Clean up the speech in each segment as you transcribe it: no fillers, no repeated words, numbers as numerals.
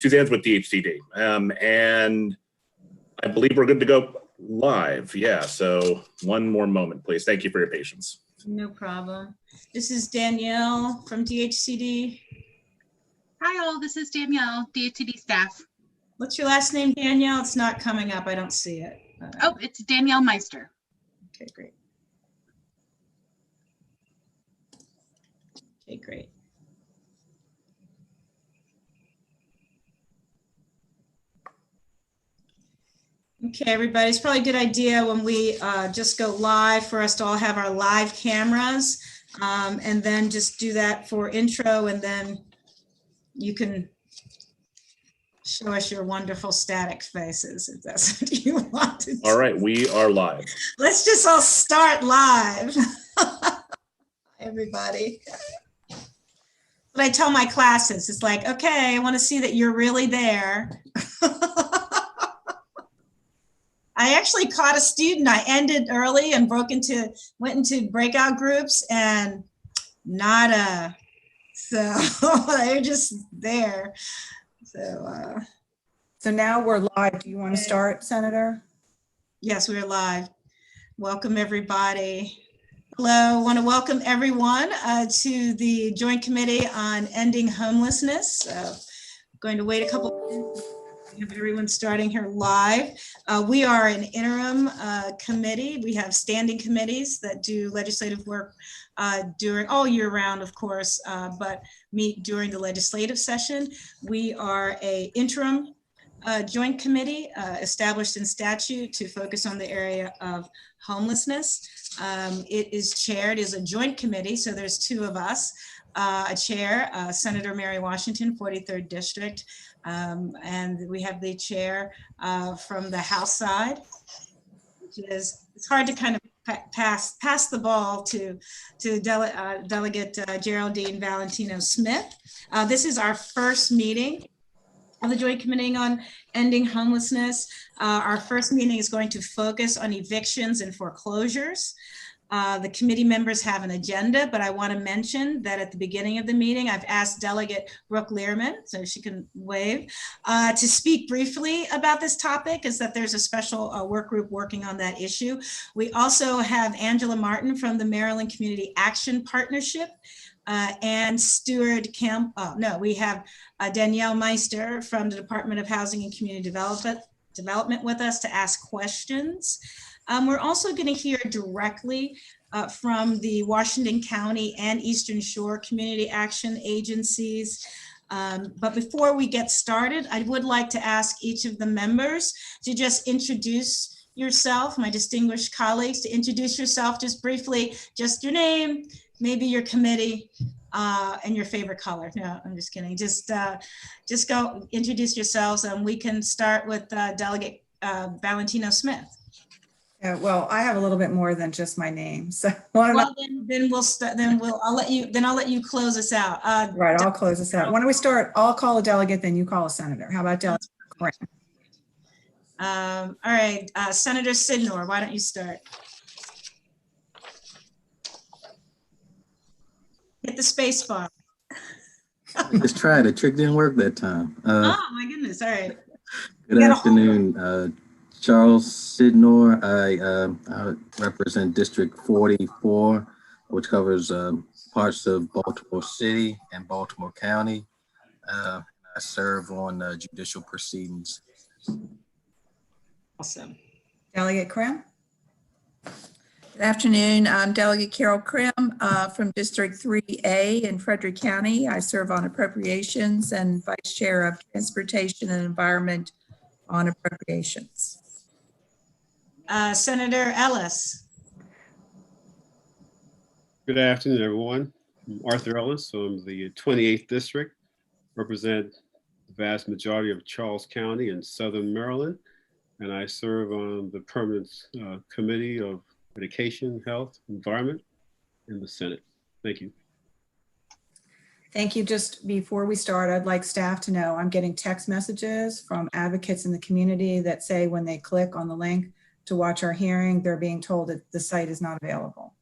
Suzanne's with DHCD. And I believe we're good to go live. Yeah, so one more moment, please. Thank you for your patience. No problem. This is Danielle from DHCD. Hi all, this is Danielle, DHCD staff. What's your last name, Danielle? It's not coming up. I don't see it. Oh, it's Danielle Meister. Okay, great. Okay, great. Okay, everybody, it's probably a good idea when we just go live for us to all have our live cameras, and then just do that for intro, and then you can show us your wonderful static faces if that's what you want to do. All right, we are live. Let's just all start live. Everybody. What I tell my classes, it's like, okay, I want to see that you're really there. I actually caught a student. I ended early and went into breakout groups and nada. So they're just there. So now we're live. Do you want to start, Senator? Yes, we're live. Welcome, everybody. Hello, I want to welcome everyone to the Joint Committee on Ending Homelessness. Going to wait a couple minutes. We have everyone starting here live. We are an interim committee. We have standing committees that do legislative work during all year round, of course, but meet during the legislative session. We are an interim joint committee established in statute to focus on the area of homelessness. It is chaired as a joint committee, so there's two of us. A chair, Senator Mary Washington, 43rd District, and we have the chair from the House side, which is, it's hard to kind of pass the ball to Delegate Geraldine Valentino Smith. This is our first meeting of the Joint Committee on Ending Homelessness. Our first meeting is going to focus on evictions and foreclosures. The committee members have an agenda, but I want to mention that at the beginning of the meeting, I've asked Delegate Brooke Learman, so she can wave, to speak briefly about this topic, is that there's a special work group working on that issue. We also have Angela Martin from the Maryland Community Action Partnership, and Stuart Camp, we have Danielle Meister from the Department of Housing and Community Development with us to ask questions. We're also going to hear directly from the Washington County and Eastern Shore Community Action Agencies. But before we get started, I would like to ask each of the members to just introduce yourself, my distinguished colleagues, to introduce yourself just briefly, just your name, maybe your committee, and your favorite color. No, I'm just kidding. Just go introduce yourselves, and we can start with Delegate Valentino Smith. Yeah, well, I have a little bit more than just my name. So well, then we'll start. I'll let you close us out. Right, I'll close us out. Why don't we start? I'll call a delegate, then you call a senator. How about Delegate Graham? All right, Senator Sidnor, why don't you start? Hit the space bar. Just tried. The trick didn't work that time. Oh my goodness! All right. Good afternoon, Charles Sidnor. I represent District 44, which covers parts of Baltimore City and Baltimore County. I serve on judicial proceedings. Awesome. Delegate Crim. Good afternoon. I'm Delegate Carol Crim from District 3A in Frederick County. I serve on appropriations and Vice Chair of Transportation and Environment on appropriations. Senator Ellis. Good afternoon, everyone. I'm Arthur Ellis from the 28th District, represent the vast majority of Charles County in Southern Maryland, and I serve on the Permanent Committee of Education, Health, Environment in the Senate. Thank you. Thank you. Just before we start, I'd like staff to know I'm getting text messages from advocates in the community that say when they click on the link to watch our hearing, they're being told that the site is not available.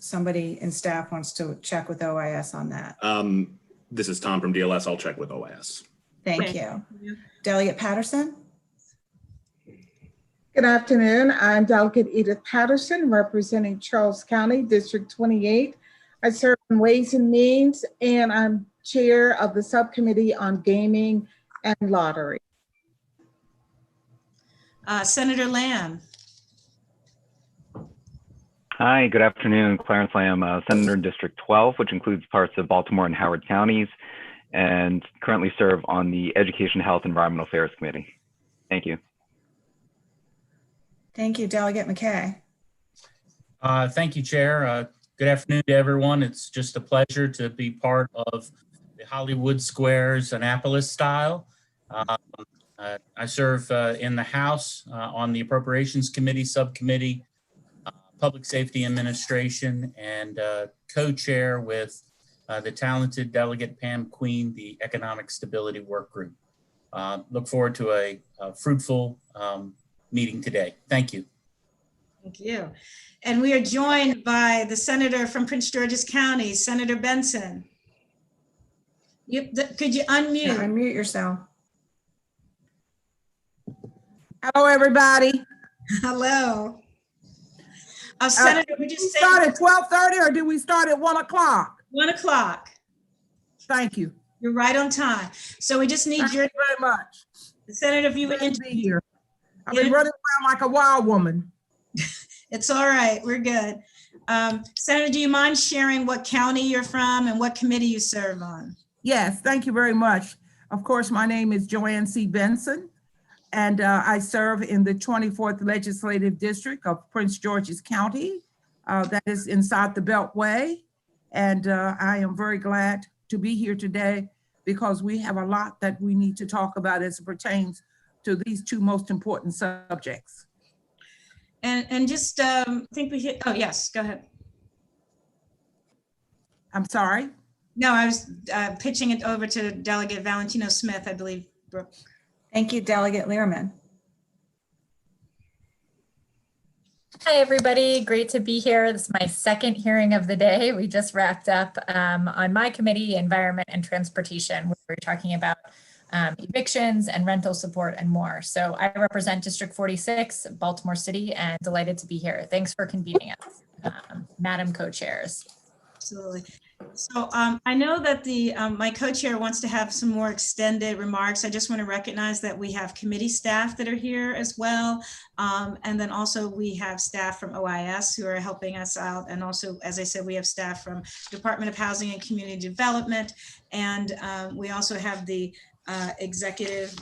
somebody in staff wants to check with OIS on that. This is Tom from DLS. I'll check with OIS. Thank Okay. you. Delegate Patterson? Good afternoon. I'm Delegate Edith Patterson, representing Charles County, District 28. I serve on Ways and Means, and I'm chair of the subcommittee on gaming and lottery. Senator Lamb. Hi, good afternoon. Clarence Lamb, Senator in District 12, which includes parts of Baltimore and Howard counties, and currently serve on the Education, Health, and Environmental Affairs Committee. Thank you. Thank you. Delegate McKay? Thank you, Chair. Good afternoon to everyone. It's just a pleasure to be part of the Hollywood Squares Annapolis style. I serve in the House on the Appropriations Committee, Subcommittee, Public Safety Administration, and co-chair with the talented Delegate Pam Queen, the Economic Stability Work Group. Look forward to a fruitful meeting today. Thank you. Thank you. And we are joined by the senator from Prince George's County, Senator Benson. Could you unmute? Yeah, unmute yourself. Hello, everybody. Hello. Senator, we just start at 12:30 or do we start at 1 o'clock? 1 o'clock. Thank you. You're right on time. So we just need Thank you very much. Senator, if you would Glad to be here. I've been running around like a wild woman. It's all right. We're good. Senator, do you mind sharing what county you're from and what committee you serve on? Yes, thank you very much. Of course, my name is Joanne C. Benson, and I serve in the 24th Legislative District of Prince George's County. That is inside the Beltway. And I am very glad to be here today because we have a lot that we need to talk about as it pertains to these two most important subjects. And just I think we hit, oh yes, go ahead. I'm sorry? No, I was pitching it over to Delegate Valentino Smith, I believe. Brooke. Thank you, Delegate Lehrman. Hi, everybody. Great to be here. This is my second hearing of the day. We just wrapped up on my committee, Environment and Transportation, where we're talking about evictions and rental support and more. So I represent District 46, Baltimore City, and delighted to be here. Thanks for convening us, Madam Co-Chairs. Absolutely. So I know that my co-chair wants to have some more extended remarks. I just want to recognize that we have committee staff that are here as well. And then also we have staff from OIS who are helping us out. And also, as I said, we have staff from Department of Housing and Community Development. And we also have the Executive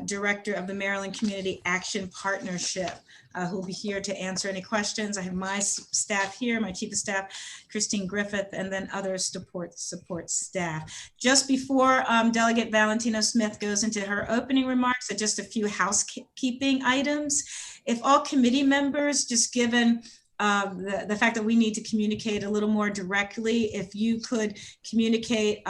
Director of the Maryland Community Action Partnership, who will be here to answer any questions. I have my staff here, my Chief of Staff, Christine Griffith, and then other support staff. Just before Delegate Valentino Smith goes into her opening remarks, just a few housekeeping items. If all committee members, just given the fact that we need to communicate a little more directly, if you could communicate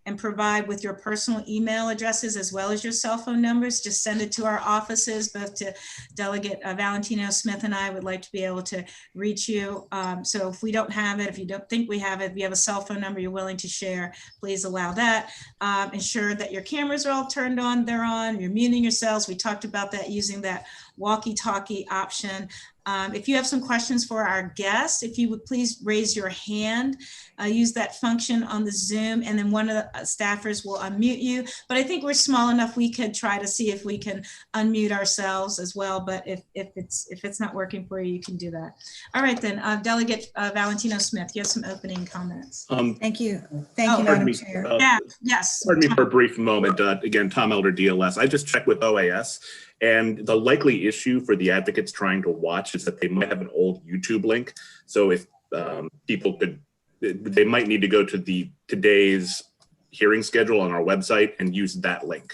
and provide with your personal email addresses as well as your cell phone numbers, just send it to our offices, both to Delegate Valentino Smith and I would like to be able to reach you. So if we don't have it, if you don't think we have it, if you have a cell phone number you're willing to share, please allow that. Ensure that your cameras are all turned on, they're on, you're muting yourselves. We talked about that using that walkie-talkie option. If you have some questions for our guests, if you would please raise your hand, use that function on the Zoom, and then one of the staffers will unmute you. But I think we're small enough, we could try to see if we can unmute ourselves as well. But if it's not working for you, you can do that. All right, then, Delegate Valentino Smith, you have some opening comments. Thank you. Thank you, Madam Chair. Yeah, yes. Pardon me for a brief moment. Again, Tom Elder, DLS. I just checked with OAS. And the likely issue for the advocates trying to watch is that they might have an old YouTube link. So if people could, they might need to go to today's hearing schedule on our website and use that link.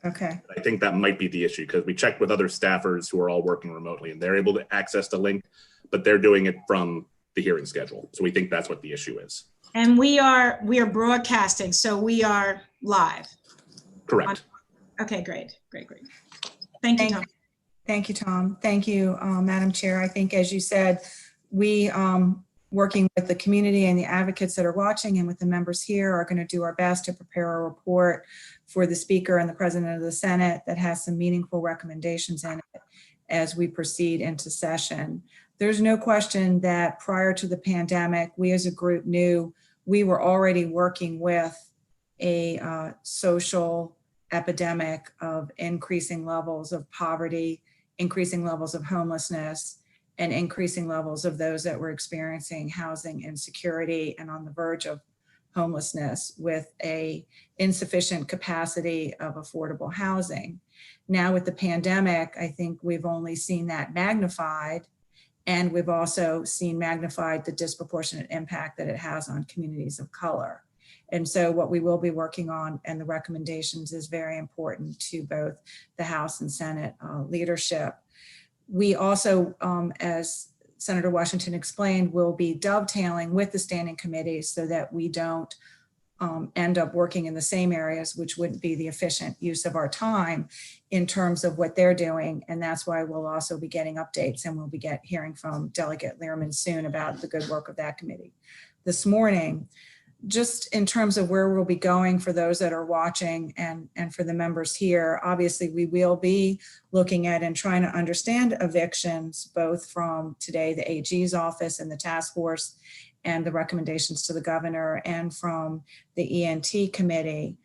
Okay. I think that might be the issue because we checked with other staffers who are all working remotely and they're able to access the link, but they're doing it from the hearing schedule. So we think that's what the issue is. And we are broadcasting, so we are live. Correct. Okay, great. Thank you, Tom. Thank you, Tom. Thank you, Madam Chair. I think, as you said, we working with the community and the advocates that are watching and with the members here, are going to do our best to prepare a report for the Speaker and the President of the Senate that has some meaningful recommendations in it as we proceed into session. There's no question that prior to the pandemic, we as a group knew we were already working with a social epidemic of increasing levels of poverty, increasing levels of homelessness, and increasing levels of those that were experiencing housing insecurity and on the verge of homelessness with a insufficient capacity of affordable housing. Now with the pandemic, I think we've only seen that magnified, and we've also seen magnified the disproportionate impact that it has on communities of color. And so what we will be working on and the recommendations is very important to both the House and Senate leadership. We also, as Senator Washington explained, will be dovetailing with the standing committees so that we don't end up working in the same areas, which wouldn't be the efficient use of our time in terms of what they're doing. And that's why we'll also be getting updates, and we'll be hearing from Delegate Lehrman soon about the good work of that committee. This morning, just in terms of where we'll be going for those that are watching and for the members here, obviously we will be looking at and trying to understand evictions, both from today, the AG's office and the task force and the recommendations to the governor, and from the ENT committee.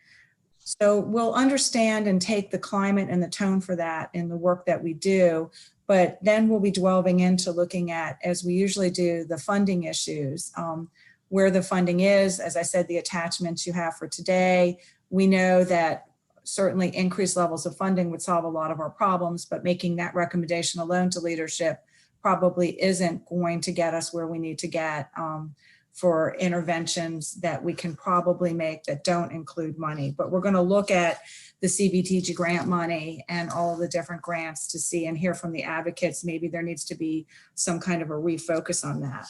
So we'll understand and take the climate and the tone for that in the work that we do, but then we'll be delving into looking at, as we usually do, the funding issues. Where the funding is, as I said, the attachments you have for today. We know that certainly increased levels of funding would solve a lot of our problems, but making that recommendation alone to leadership probably isn't going to get us where we need to get for interventions that we can probably make that don't include money. But we're going to look at the CBTG grant money and all the different grants to see and hear from the advocates. Maybe there needs to be some kind of a refocus on that.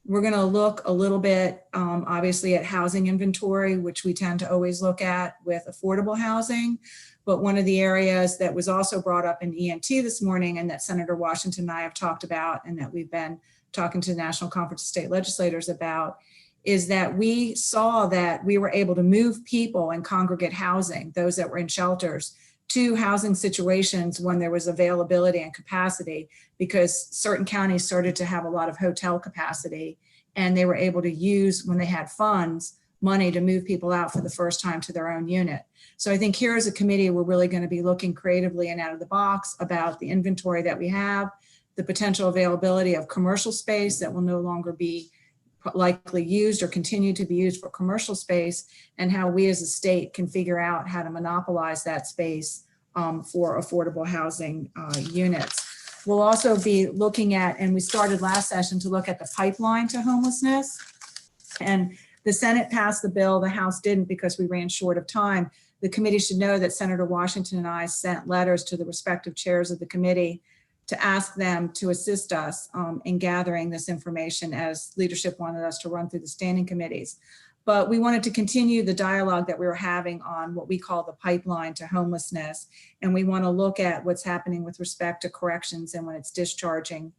We're going to look a little bit, obviously, at housing inventory, which we tend to always look at with affordable housing. But one of the areas that was also brought up in ENT this morning, and that Senator Washington and I have talked about, and that we've been talking to the National Conference of State Legislators about, is that we saw that we were able to move people in congregate housing, those that were in shelters, to housing situations when there was availability and capacity, because certain counties started to have a lot of hotel capacity, and they were able to use, when they had funds, money to move people out for the first time to their own unit. So I think here as a committee, we're really going to be looking creatively and out of the box about the inventory that we have, the potential availability of commercial space that will no longer be likely used or continue to be used for commercial space, and how we as a state can figure out how to monopolize that space for affordable housing units. We'll also be looking at, and we started last session to look at the pipeline to homelessness. And the Senate passed the bill, the House didn't because we ran short of time. The committee should know that Senator Washington and I sent letters to the respective chairs of the committee to ask them to assist us in gathering this information, as leadership wanted us to run through the standing committees. But we wanted to continue the dialogue that we were having on what we call the pipeline to homelessness. And we want to look at what's happening with respect to corrections and when it's discharging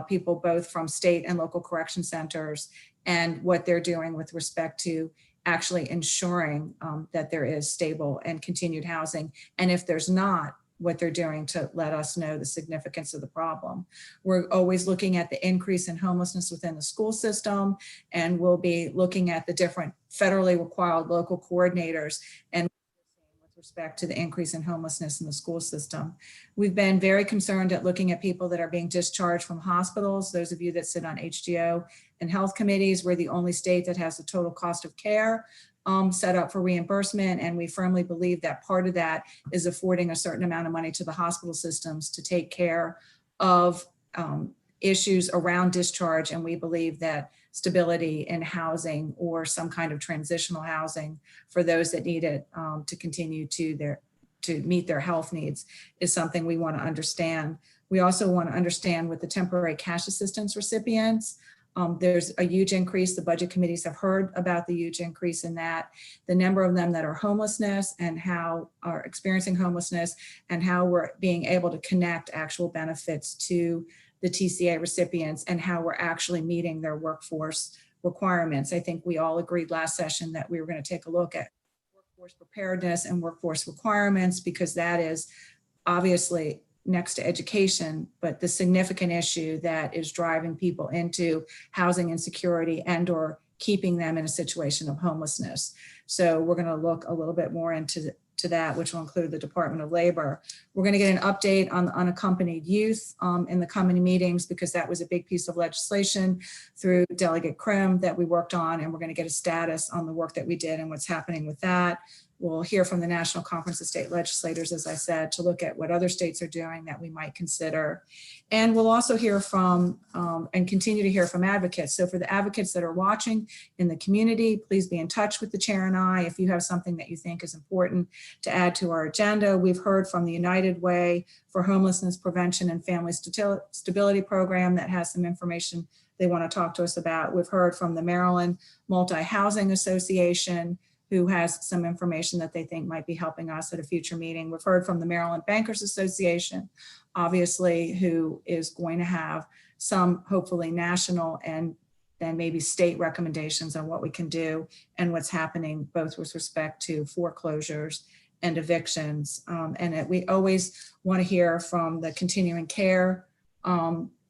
people both from state and local correction centers, and what they're doing with respect to actually ensuring that there is stable and continued housing. And if there's not, what they're doing to let us know the significance of the problem. We're always looking at the increase in homelessness within the school system, and we'll be looking at the different federally required local coordinators and with respect to the increase in homelessness in the school system. We've been very concerned at looking at people that are being discharged from hospitals. Those of you that sit on HGO and health committees, we're the only state that has the total cost of care set up for reimbursement. And we firmly believe that part of that is affording a certain amount of money to the hospital systems to take care of issues around discharge. And we believe that stability in housing or some kind of transitional housing for those that need it to continue to meet their health needs is something we want to understand. We also want to understand with the temporary cash assistance recipients, there's a huge increase. The budget committees have heard about the huge increase in that. The number of them that are homelessness and how are experiencing homelessness, and how we're being able to connect actual benefits to the TCA recipients and how we're actually meeting their workforce requirements. I think we all agreed last session that we were going to take a look at workforce preparedness and workforce requirements, because that is obviously next to education, but the significant issue that is driving people into housing insecurity and or keeping them in a situation of homelessness. So we're going to look a little bit more into that, which will include the Department of Labor. We're going to get an update on unaccompanied youth in the coming meetings, because that was a big piece of legislation through Delegate Krim that we worked on, and we're going to get a status on the work that we did and what's happening with that. We'll hear from the National Conference of State Legislators, as I said, to look at what other states are doing that we might consider. And we'll also hear from and continue to hear from advocates. So for the advocates that are watching in the community, please be in touch with the chair and I if you have something that you think is important to add to our agenda. We've heard from the United Way for Homelessness Prevention and Family Stability Program that has some information they want to talk to us about. We've heard from the Maryland Multi-Housing Association, who has some information that they think might be helping us at a future meeting. We've heard from the Maryland Bankers Association, obviously, who is going to have some hopefully national and then maybe state recommendations on what we can do and what's happening both with respect to foreclosures and evictions. We always want to hear from the continuum care,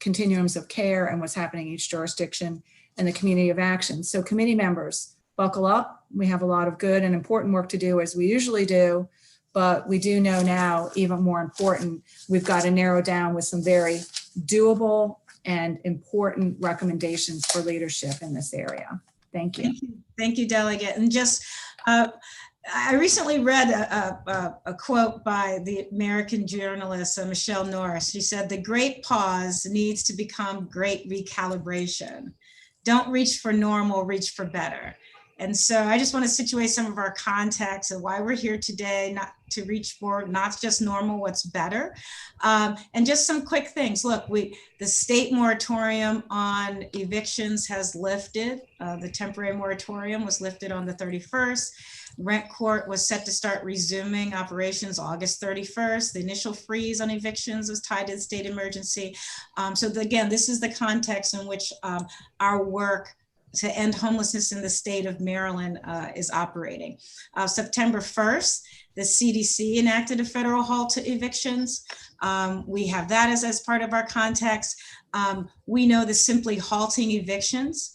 continuums of care and what's happening in each jurisdiction and the community of action. So committee members, buckle up. We have a lot of good and important work to do, as we usually do, but we do know now, even more important, we've got to narrow down with some very doable and important recommendations for leadership in this area. Thank you. Thank you, Delegate. And just, I recently read a quote by the American journalist Michelle Norris. She said, "The great pause needs to become great recalibration. Don't reach for normal, reach for better." And so I just want to situate some of our context and why we're here today, not to reach for not just normal, what's better. And just some quick things. Look, the state moratorium on evictions has lifted. The temporary moratorium was lifted on the 31st. Rent court was set to start resuming operations August 31st. The initial freeze on evictions was tied to the state emergency. Again, this is the context in which our work to end homelessness in the state of Maryland is operating. September 1st, the CDC enacted a federal halt to evictions. We have that as part of our context. We know that simply halting evictions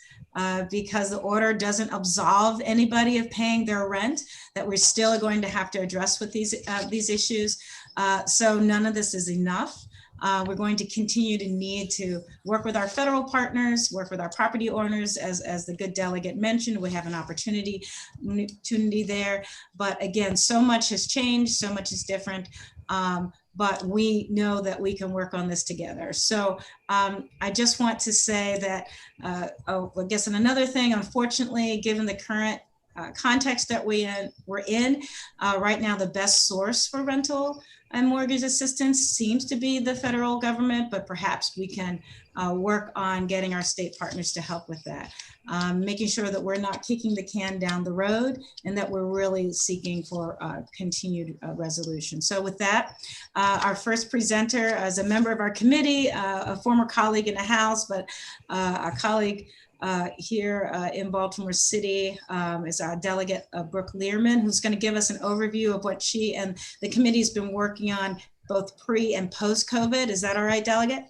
because the order doesn't absolve anybody of paying their rent, that we're still going to have to address with these issues. So none of this is enough. We're going to continue to need to work with our federal partners, work with our property owners, as the good delegate mentioned. We have an opportunity there. But again, so much has changed, so much is different. But we know that we can work on this together. So I just want to say that, I guess another thing, unfortunately, given the current context that we're in right now, the best source for rental and mortgage assistance seems to be the federal government, but perhaps we can work on getting our state partners to help with that. Making sure that we're not kicking the can down the road and that we're really seeking for continued resolution. So with that, our first presenter is a member of our committee, a former colleague in the House, but a colleague here in Baltimore City is our delegate Brooke Learman, who's going to give us an overview of what she and the committee has been working on both pre and post COVID. Is that all right, delegate?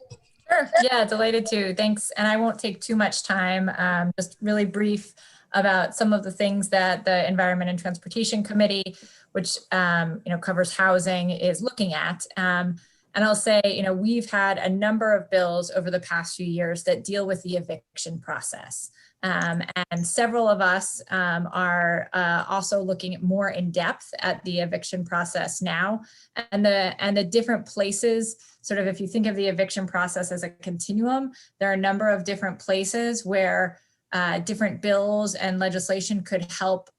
Sure. Yeah, delighted to. Thanks. And I won't take too much time, just really brief about some of the things that the Environment and Transportation Committee, which covers housing, is looking at. And I'll say, we've had a number of bills over the past few years that deal with the eviction process. And several of us are also looking more in depth at the eviction process now, and the different places. Sort of, if you think of the eviction process as a continuum, there are a number of different places where different bills and legislation could help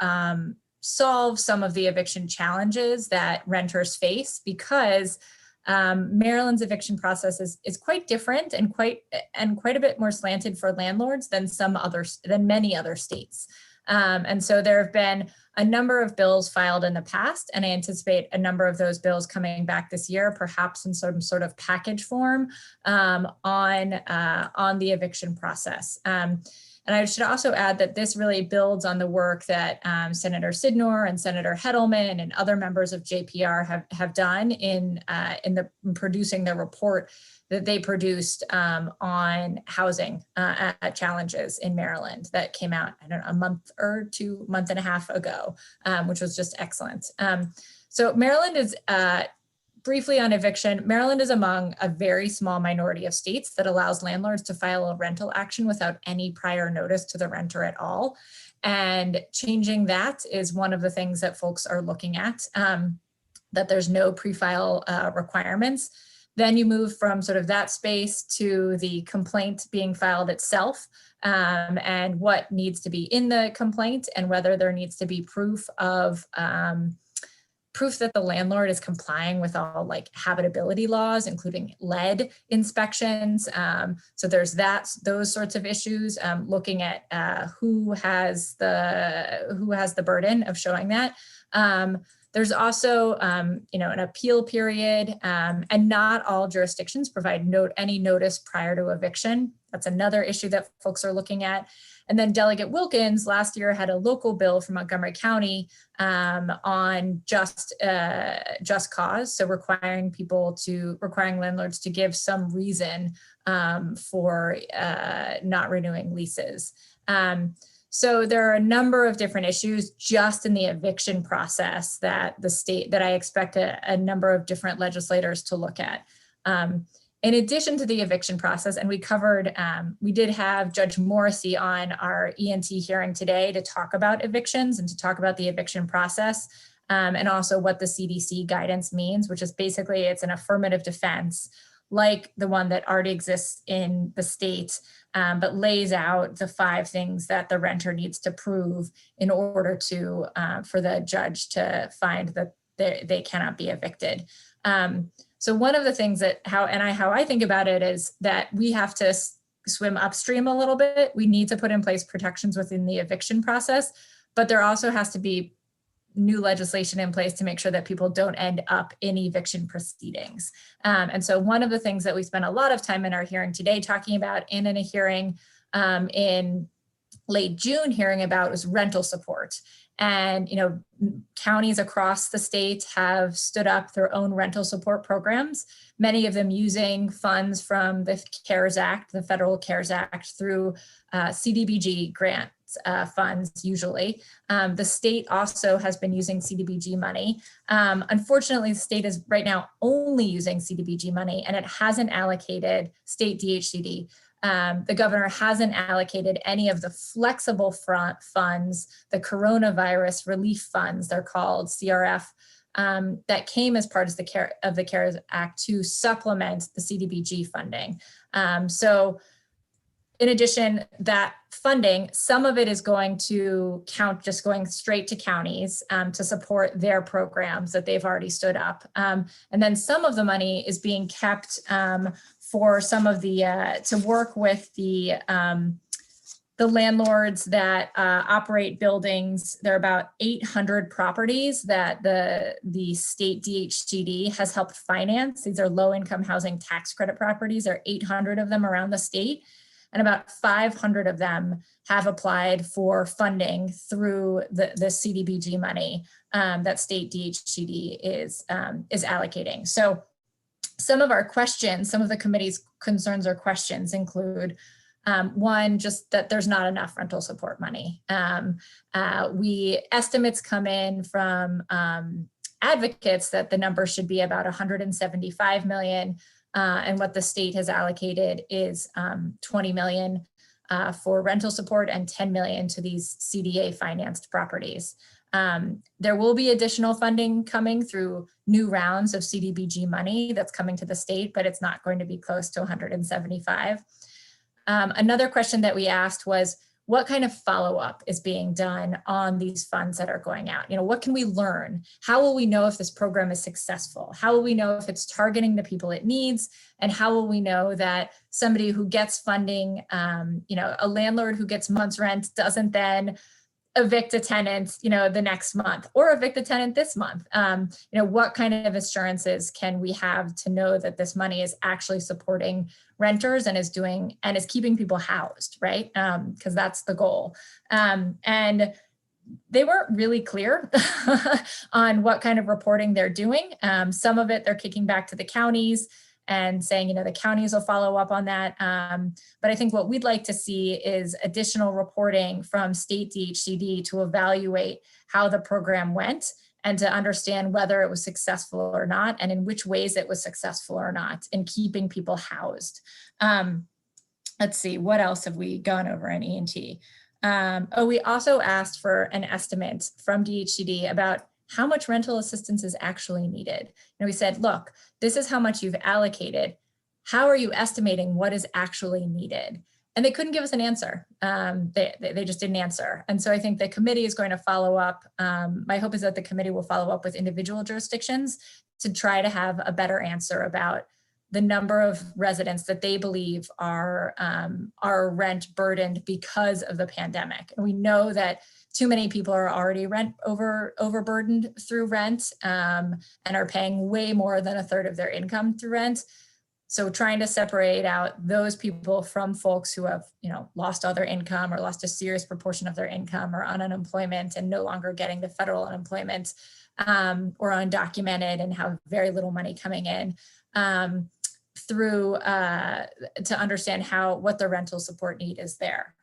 solve some of the eviction challenges that renters face, because Maryland's eviction process is quite different and quite a bit more slanted for landlords than many other states. And so there have been a number of bills filed in the past, and I anticipate a number of those bills coming back this year, perhaps in some sort of package form on the eviction process. And I should also add that this really builds on the work that Senator Sidnor and Senator Hedelman and other members of JPR have done in producing the report that they produced on housing challenges in Maryland that came out, I don't know, a month and a half ago, which was just excellent. So Maryland is, briefly on eviction, Maryland is among a very small minority of states that allows landlords to file a rental action without any prior notice to the renter at all. And changing that is one of the things that folks are looking at, that there's no pre-file requirements. Then you move from sort of that space to the complaint being filed itself, and what needs to be in the complaint and whether there needs to be proof that the landlord is complying with all like habitability laws, including lead inspections. So there's those sorts of issues, looking at who has the burden of showing that. There's also, an appeal period, and not all jurisdictions provide any notice prior to eviction. That's another issue that folks are looking at. And then Delegate Wilkins last year had a local bill from Montgomery County on just cause, so requiring landlords to give some reason for not renewing leases. So there are a number of different issues just in the eviction process that I expect a number of different legislators to look at. In addition to the eviction process, and we did have Judge Morrissey on our ENT hearing today to talk about evictions and to talk about the eviction process, and also what the CDC guidance means, which is basically it's an affirmative defense like the one that already exists in the state, but lays out the 5 things that the renter needs to prove in order to for the judge to find that they cannot be evicted. So one of the things how I think about it is that we have to swim upstream a little bit. We need to put in place protections within the eviction process, but there also has to be new legislation in place to make sure that people don't end up in eviction proceedings. And so one of the things that we spent a lot of time in our hearing today talking about, and in a hearing in late June hearing about, was rental support. And, counties across the state have stood up their own rental support programs, many of them using funds from the CARES Act, the Federal CARES Act, through CDBG grants funds usually. The state also has been using CDBG money. Unfortunately, the state is right now only using CDBG money, and it hasn't allocated state DHCD. The governor hasn't allocated any of the flexible funds, the coronavirus relief funds, they're called CRF, that came as part of the CARES Act to supplement the CDBG funding. So in addition, that funding, some of it is going to just going straight to counties to support their programs that they've already stood up. And then some of the money is being kept for some of the, to work with the landlords that operate buildings. There are about 800 properties that the state DHCD has helped finance. These are low-income housing tax credit properties. There are 800 of them around the state, and about 500 of them have applied for funding through the CDBG money that state DHCD is allocating. So some of our questions, some of the committee's concerns or questions include, one, just that there's not enough rental support money. Estimates come in from advocates that the number should be about 175 million, and what the state has allocated is 20 million for rental support and 10 million to these CDA financed properties. There will be additional funding coming through new rounds of CDBG money that's coming to the state, but it's not going to be close to 175. Another question that we asked was, what kind of follow-up is being done on these funds that are going out? What can we learn? How will we know if this program is successful? How will we know if it's targeting the people it needs? And how will we know that somebody who gets funding, a landlord who gets month's rent doesn't then evict a tenant, the next month, or evict a tenant this month. What kind of assurances can we have to know that this money is actually supporting renters and is keeping people housed, right? Because that's the goal. And they weren't really clear on what kind of reporting they're doing. Some of it they're kicking back to the counties and saying, the counties will follow up on that. But I think what we'd like to see is additional reporting from state DHCD to evaluate how the program went and to understand whether it was successful or not, and in which ways it was successful or not in keeping people housed. Let's see, what else have we gone over in E&T? We also asked for an estimate from DHCD about how much rental assistance is actually needed. We said, look, this is how much you've allocated. How are you estimating what is actually needed? And they couldn't give us an answer. They just didn't answer. And so I think the committee is going to follow up. My hope is that the committee will follow up with individual jurisdictions to try to have a better answer about the number of residents that they believe are rent burdened because of the pandemic. And we know that too many people are already overburdened through rent and are paying way more than a third of their income through rent. So trying to separate out those people from folks who have, lost all their income or lost a serious proportion of their income or on unemployment and no longer getting the federal unemployment or undocumented and have very little money coming in through to understand what the rental support need is there.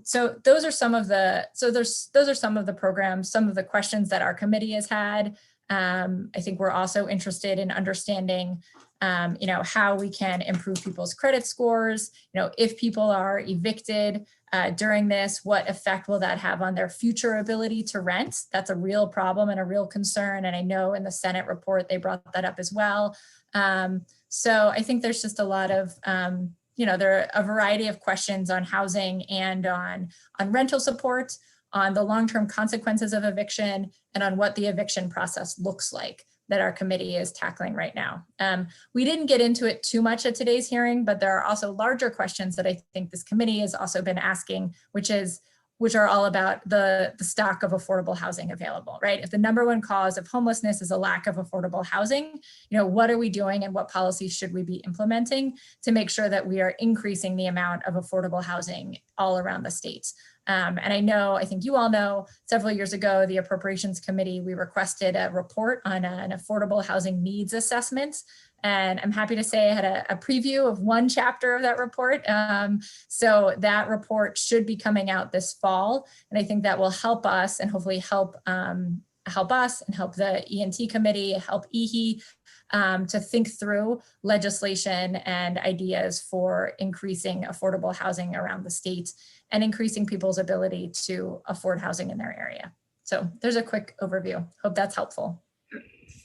So those are some of the programs, some of the questions that our committee has had. I think we're also interested in understanding, how we can improve people's credit scores. If people are evicted during this, what effect will that have on their future ability to rent? That's a real problem and a real concern. And I know in the Senate report, they brought that up as well. So I think there's just a lot of, there are a variety of questions on housing and on rental support, on the long-term consequences of eviction, and on what the eviction process looks like that our committee is tackling right now. We didn't get into it too much at today's hearing, but there are also larger questions that I think this committee has also been asking, which are all about the stock of affordable housing available, right? If the number one cause of homelessness is a lack of affordable housing, what are we doing and what policies should we be implementing to make sure that we are increasing the amount of affordable housing all around the state? And I think you all know, several years ago, the Appropriations Committee, we requested a report on an affordable housing needs assessment. And I'm happy to say I had a preview of one chapter of that report. So that report should be coming out this fall. And I think that will help us and hopefully help us and help the E&T committee, help EHE to think through legislation and ideas for increasing affordable housing around the state and increasing people's ability to afford housing in their area. So there's a quick overview. Hope that's helpful.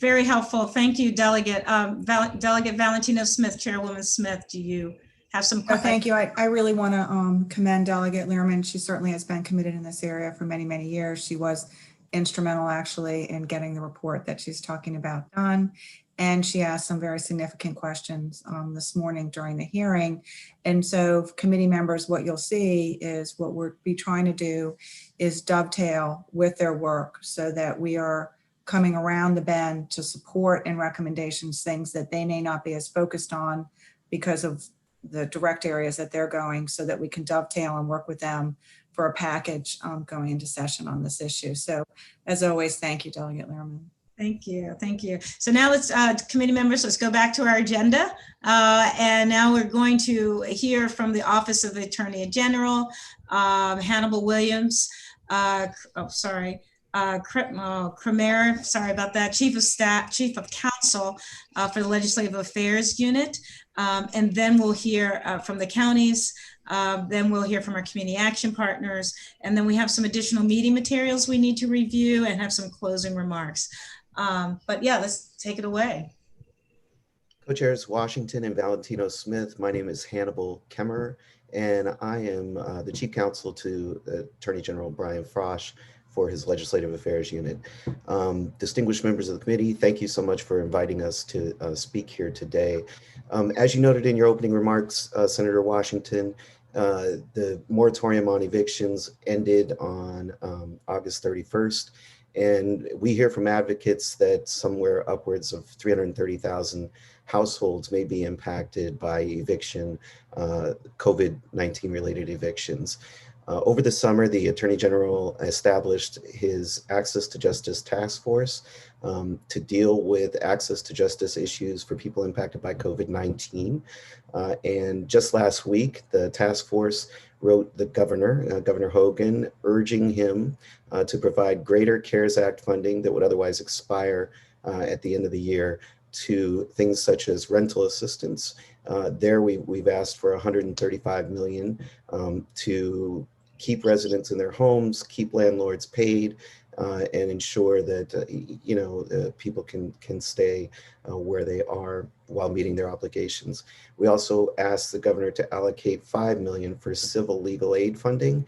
Very helpful. Thank you, Delegate. Delegate Valentino Smith, Chairwoman Smith, do you have some questions? Thank you. I really want to commend Delegate Lehrman. She certainly has been committed in this area for many, many years. She was instrumental actually in getting the report that she's talking about done. And she asked some very significant questions this morning during the hearing. And so committee members, what you'll see is what we'll be trying to do is dovetail with their work so that we are coming around the bend to support and recommendations, things that they may not be as focused on because of the direct areas that they're going, so that we can dovetail and work with them for a package going into session on this issue. So as always, thank you, Delegate Lehrman. Thank you. Thank you. So now let's, committee members, let's go back to our agenda. And now we're going to hear from the Office of the Attorney General, Hannibal Williams, Kremer, sorry about that, Chief of Counsel for the Legislative Affairs Unit. And then we'll hear from the counties. Then we'll hear from our community action partners. And then we have some additional meeting materials we need to review and have some closing remarks. But yeah, let's take it away. Co-chairs Washington and Valentino Smith. My name is Hannibal Kremer, and I am the Chief Counsel to Attorney General Brian Frosch for his Legislative Affairs Unit. Distinguished members of the committee, thank you so much for inviting us to speak here today. As you noted in your opening remarks, Senator Washington, The moratorium on evictions ended on August 31st. And we hear from advocates that somewhere upwards of 330,000 households may be impacted by eviction, COVID-19 related evictions. Over the summer, the Attorney General established his Access to Justice Task Force to deal with access to justice issues for people impacted by COVID-19. And just last week, the task force wrote the governor, Governor Hogan, urging him to provide greater CARES Act funding that would otherwise expire at the end of the year to things such as rental assistance. There we've asked for $135 million to keep residents in their homes, keep landlords paid, and ensure that people can stay where they are while meeting their obligations. We also asked the governor to allocate $5 million for civil legal aid funding.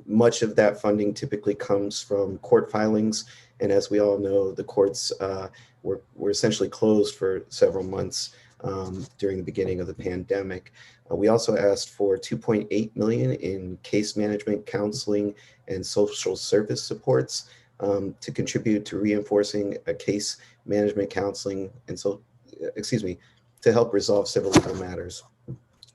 Much of that funding typically comes from court filings, and as we all know, the courts were essentially closed for several months during the beginning of the pandemic. We also asked for $2.8 million in case management, counseling, and social service supports to contribute to reinforcing a case management, counseling, and to help resolve civil legal matters.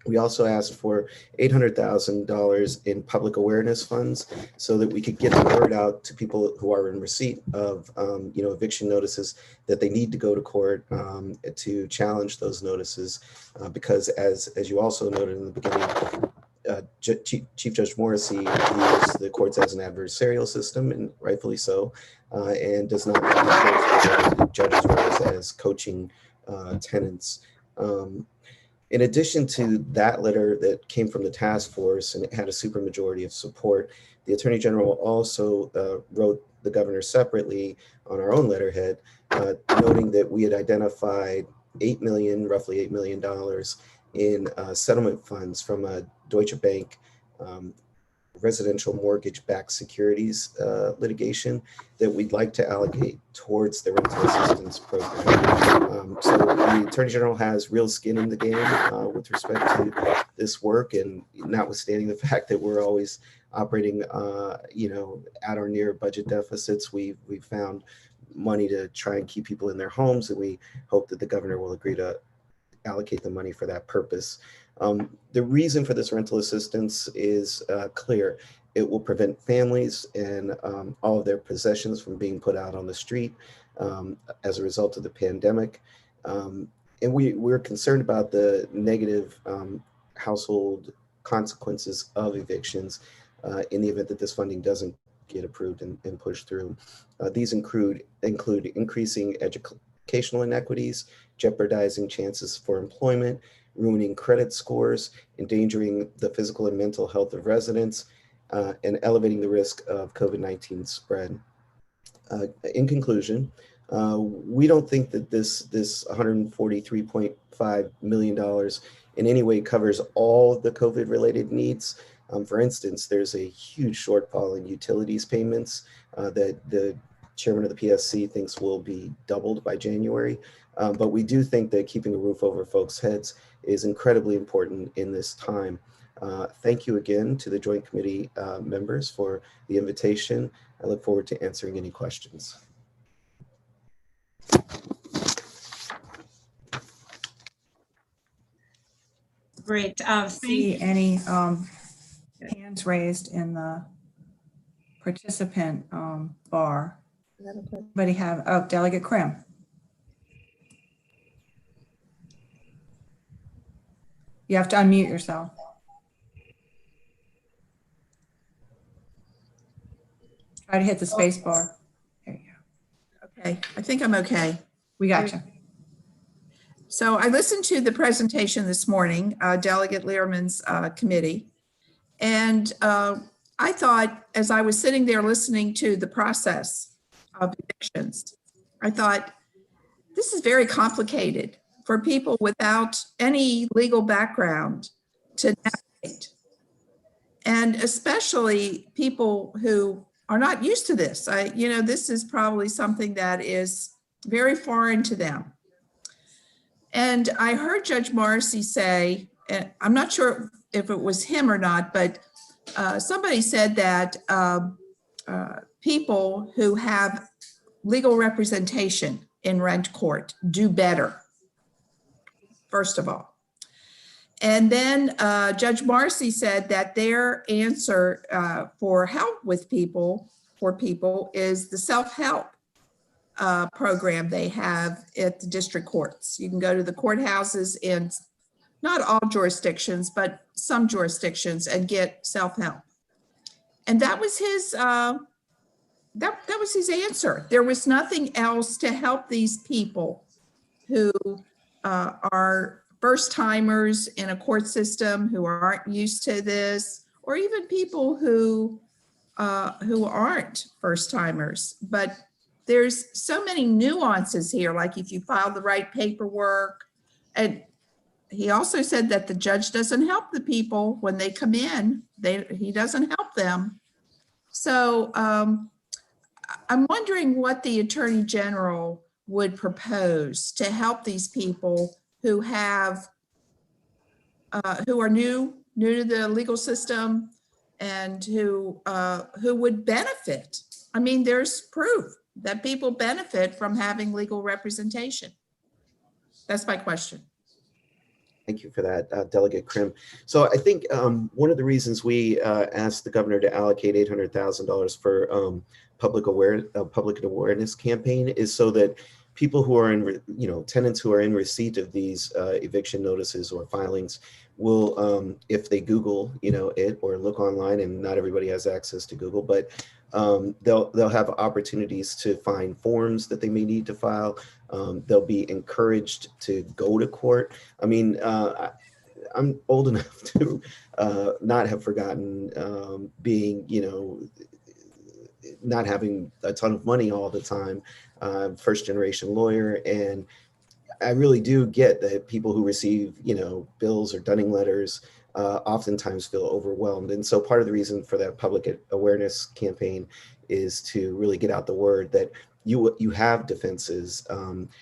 We also asked for $800,000 in public awareness funds so that we could get the word out to people who are in receipt of eviction notices that they need to go to court to challenge those notices because as you also noted in the beginning, Chief Judge Morrissey views the courts as an adversarial system, and rightfully so, and does not view the judges' roles as coaching tenants. In addition to that letter that came from the task force and it had a supermajority of support, the Attorney General also wrote the governor separately on our own letterhead, noting that we had identified roughly $8 million in settlement funds from a Deutsche Bank residential mortgage-backed securities litigation that we'd like to allocate towards the rental assistance program. So the Attorney General has real skin in the game with respect to this work, and notwithstanding the fact that we're always operating, at or near budget deficits, we've found money to try and keep people in their homes, and we hope that the governor will agree to allocate the money for that purpose. The reason for this rental assistance is clear. It will prevent families and all of their possessions from being put out on the street as a result of the pandemic. And we're concerned about the negative household consequences of evictions in the event that this funding doesn't get approved and pushed through. These include increasing educational inequities, jeopardizing chances for employment, ruining credit scores, endangering the physical and mental health of residents, and elevating the risk of COVID-19 spread. In conclusion, we don't think that this $143.5 million in any way covers all the COVID-related needs. For instance, there's a huge shortfall in utilities payments that the chairman of the PSC thinks will be doubled by January. But we do think that keeping a roof over folks' heads is incredibly important in this time. Thank you again to the Joint Committee members for the invitation. I look forward to answering any questions. Great. See any hands raised in the participant bar? Anybody have, Delegate Krim. You have to unmute yourself. Try to hit the space bar. There you go. Okay, I think I'm okay. We got you. So I listened to the presentation this morning, Delegate Lehrman's committee, and I thought as I was sitting there listening to the process of evictions, I thought this is very complicated for people without any legal background to navigate, and especially people who are not used to this. This is probably something that is very foreign to them. And I heard Judge Morrissey say, and I'm not sure if it was him or not, but somebody said that people who have legal representation in rent court do better, first of all. And then Judge Marcy said that their answer for help with people, for people, is the self-help program they have at the district courts. You can go to the courthouses in not all jurisdictions, but some jurisdictions, and get self-help. And that was his that was his answer. There was nothing else to help these people who are first timers in a court system, who aren't used to this, or even people who aren't first timers. But there's so many nuances here, like if you file the right paperwork. And he also said that the judge doesn't help the people when they come in. He doesn't help them. So I'm wondering what the Attorney General would propose to help these people who have who are new to the legal system and who would benefit. I mean, there's proof that people benefit from having legal representation. That's my question. Thank you for that, Delegate Krim. So I think one of the reasons we asked the governor to allocate $800,000 for public awareness campaign is so that people who are in, tenants who are in receipt of these eviction notices or filings will, if they Google, it or look online, and not everybody has access to Google, but they'll have opportunities to find forms that they may need to file. They'll be encouraged to go to court. I mean, I'm old enough to not have forgotten being, not having a ton of money all the time, first generation lawyer. And I really do get that people who receive, bills or dunning letters oftentimes feel overwhelmed. And so part of the reason for that public awareness campaign is to really get out the word that you have defenses.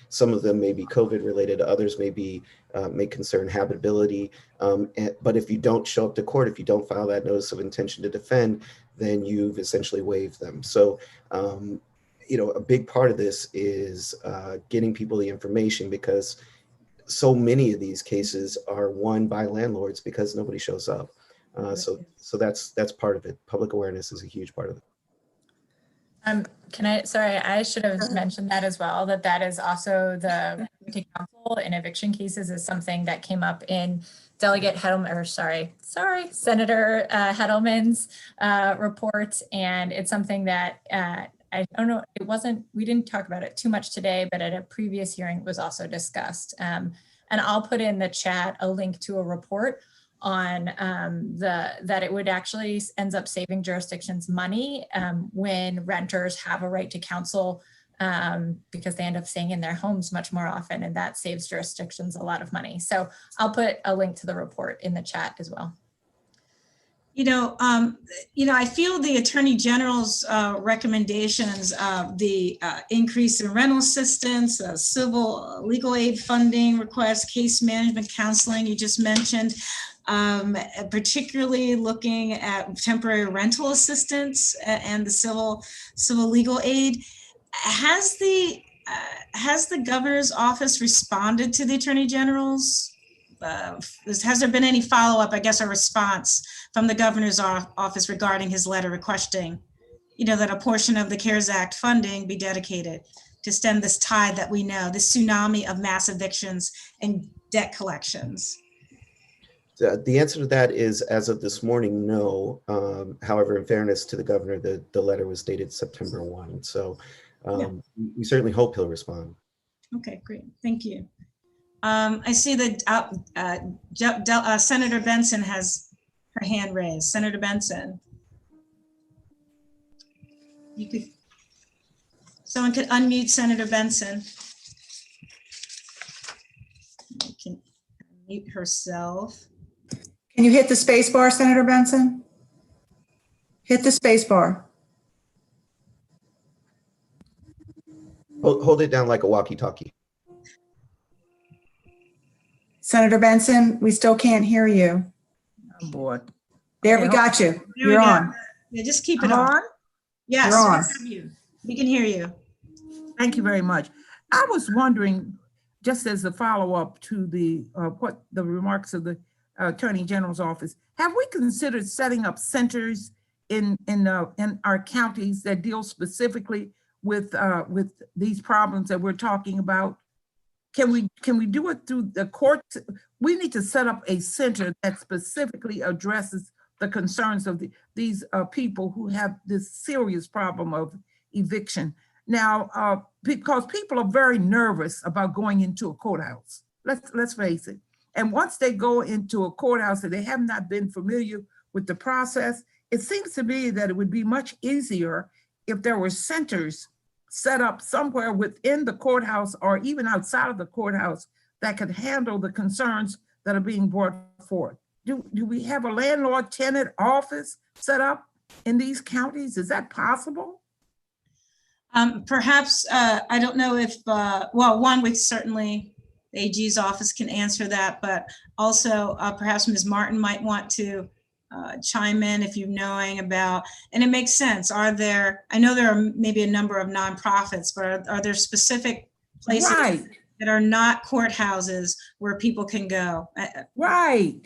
Some of them may be COVID related, others may concern habitability. But if you don't show up to court, if you don't file that notice of intention to defend, then you've essentially waived them. So, a big part of this is getting people the information, because so many of these cases are won by landlords because nobody shows up. So that's part of it. Public awareness is a huge part of it. Sorry, I should have mentioned that as well, that is also the committee counsel in eviction cases is something that came up in Delegate Senator Hedelman's report. And it's something that I don't know, we didn't talk about it too much today, but at a previous hearing it was also discussed. And I'll put in the chat a link to a report on that it would actually ends up saving jurisdictions money when renters have a right to counsel because they end up staying in their homes much more often, and that saves jurisdictions a lot of money. So I'll put a link to the report in the chat as well. I feel the Attorney General's recommendations, the increase in rental assistance, civil legal aid funding requests, case management counseling you just mentioned, particularly looking at temporary rental assistance and the civil legal aid. Has the governor's office responded to the Attorney General's? Has there been any follow-up, or response from the governor's office regarding his letter requesting, that a portion of the CARES Act funding be dedicated to stem this tide that we know, this tsunami of mass evictions and debt collections? The answer to that is, as of this morning, no. However, in fairness to the governor, the letter was dated September 1. So we certainly hope he'll respond. Okay, great. Thank you. I see that Senator Benson has her hand raised. Senator Benson. Someone could unmute Senator Benson. You can mute herself. Can you hit the space bar, Senator Benson? Hit the space bar. Hold it down like a walkie-talkie. Senator Benson, we still can't hear you. Oh, boy. There, we got you. There You're we go. on. Yeah, just keep it I'm on. on? Yes, You're on. we have you. We can hear you. Thank you very much. I was wondering, just as a follow-up to the remarks of the Attorney General's office, have we considered setting up centers in our counties that deal specifically with these problems that we're talking about? Can we do it through the courts? We need to set up a center that specifically addresses the concerns of these people who have this serious problem of eviction. Now, because people are very nervous about going into a courthouse. Let's face it. And once they go into a courthouse and they have not been familiar with the process, it seems to me that it would be much easier if there were centers set up somewhere within the courthouse or even outside of the courthouse that could handle the concerns that are being brought forth. Do we have a landlord-tenant office set up in these counties? Is that possible? Perhaps, I don't know if, well, one, we certainly, the AG's office can answer that, but also perhaps Ms. Martin might want to chime in if you're knowing about, and it makes sense. Are there, I know there are maybe a number of nonprofits, but are there specific places Right. that are not courthouses where people can go? Right.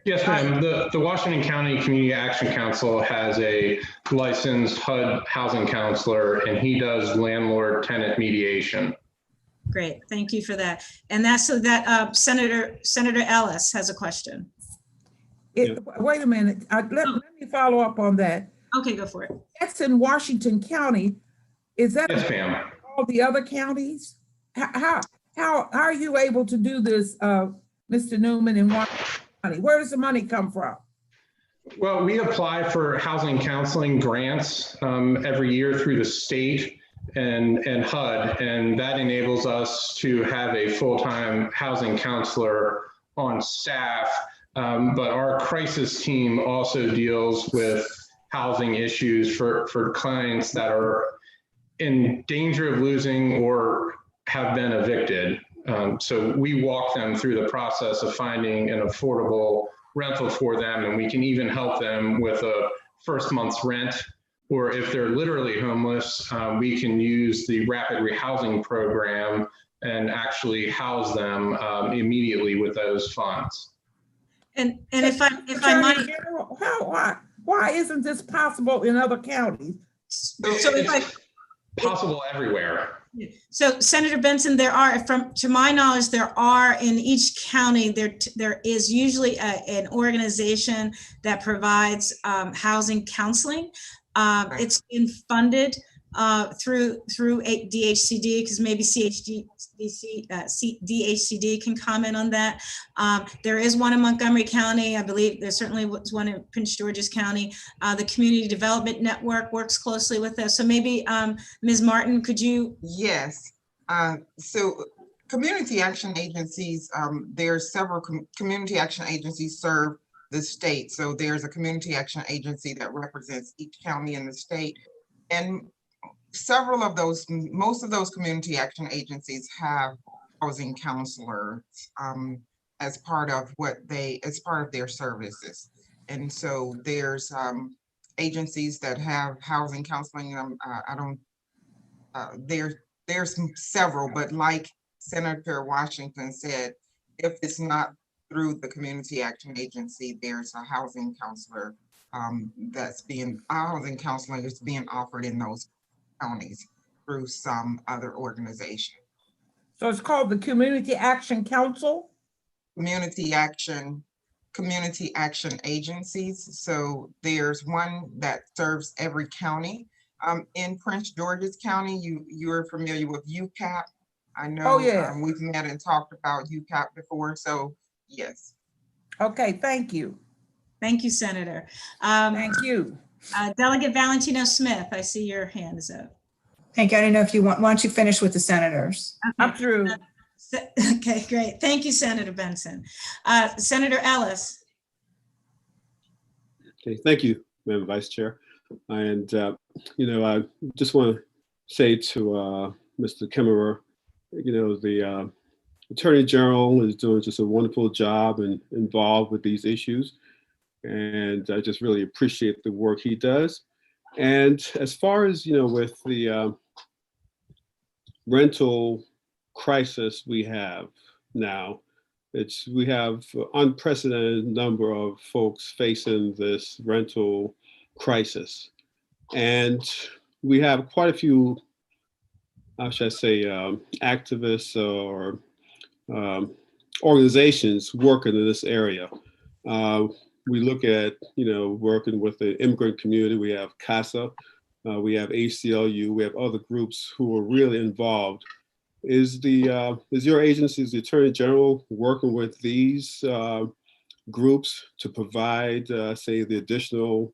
Yes, ma'am. The Washington County Community Action Council has a licensed HUD housing counselor, and he does landlord-tenant mediation. Great, thank you for that. And that's so that Senator Ellis has a question. Wait a minute. Let me follow up on that. Okay, go for it. That's in Washington County. Is that Yes, ma'am. all the other counties? How are you able to do this, Mr. Newman, in Washington County? Where does the money come from? Well, we apply for housing counseling grants every year through the state and HUD, and that enables us to have a full-time housing counselor on staff. But our crisis team also deals with housing issues for clients that are in danger of losing or have been evicted. So we walk them through the process of finding an affordable rental for them, and we can even help them with a first month's rent. Or if they're literally homeless, we can use the rapid rehousing program and actually house them immedially with those funds. And if I might, why isn't this possible in other counties? So if I, possible everywhere. So Senator Benson, there are, to my knowledge, there are in each county, there is usually an organization that provides housing counseling. It's been funded through DHCD, because maybe DHCD can comment on that. There is one in Montgomery County. I believe there certainly was one in Prince George's County. The Community Development Network works closely with us. So maybe Ms. Martin, could you? Yes. So community action agencies, there are several community action agencies serve the state. So there's a community action agency that represents each county in the state. And several of those, most of those community action agencies have housing counselors as part of their services. And so there's agencies that have housing counseling. There's several, but like Senator Washington said, if it's not through the community action agency, there's a housing counselor housing counseling is being offered in those counties through some other organization. So it's called the Community Action Council? Community action agencies. So there's one that serves every county. In Prince George's County, you're familiar with UCAP. I know we've met and talked about UCAP before, so yes. Okay, thank you. Thank you, Senator. Thank you. Delegate Valentino Smith, I see your hand is up. Thank you. I didn't know if you want, why don't you finish with the senators? Okay. I'm through. Okay, great. Thank you, Senator Benson. Senator Ellis. Okay, thank you, Madam Vice Chair. And, I just want to say to Mr. Kimmerer, the Attorney General is doing just a wonderful job and involved with these issues. And I just really appreciate the work he does. And as far as, with the rental crisis we have now, we have unprecedented number of folks facing this rental crisis. And we have quite a few, how should I say, activists or organizations working in this area. We look at, working with the immigrant community. We have CASA, we have ACLU, we have other groups who are really involved. Is your agency, the Attorney General, working with these groups to provide, say, the additional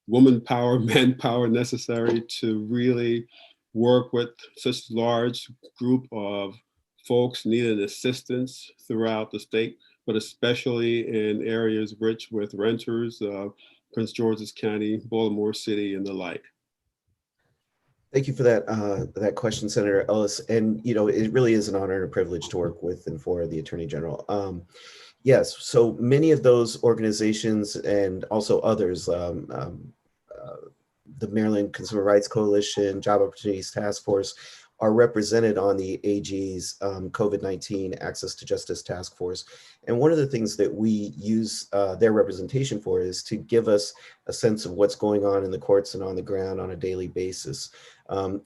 woman power, manpower necessary to really work with such a large group of folks needing assistance throughout the state, but especially in areas rich with renters, Prince George's County, Baltimore City, and the like? Thank you for that question, Senator Ellis. And it really is an honor and a privilege to work with and for the Attorney General. Yes, so many of those organizations and also others, the Maryland Consumer Rights Coalition, Job Opportunities Task Force, are represented on the AG's COVID-19 Access to Justice Task Force. And one of the things that we use their representation for is to give us a sense of what's going on in the courts and on the ground on a daily basis.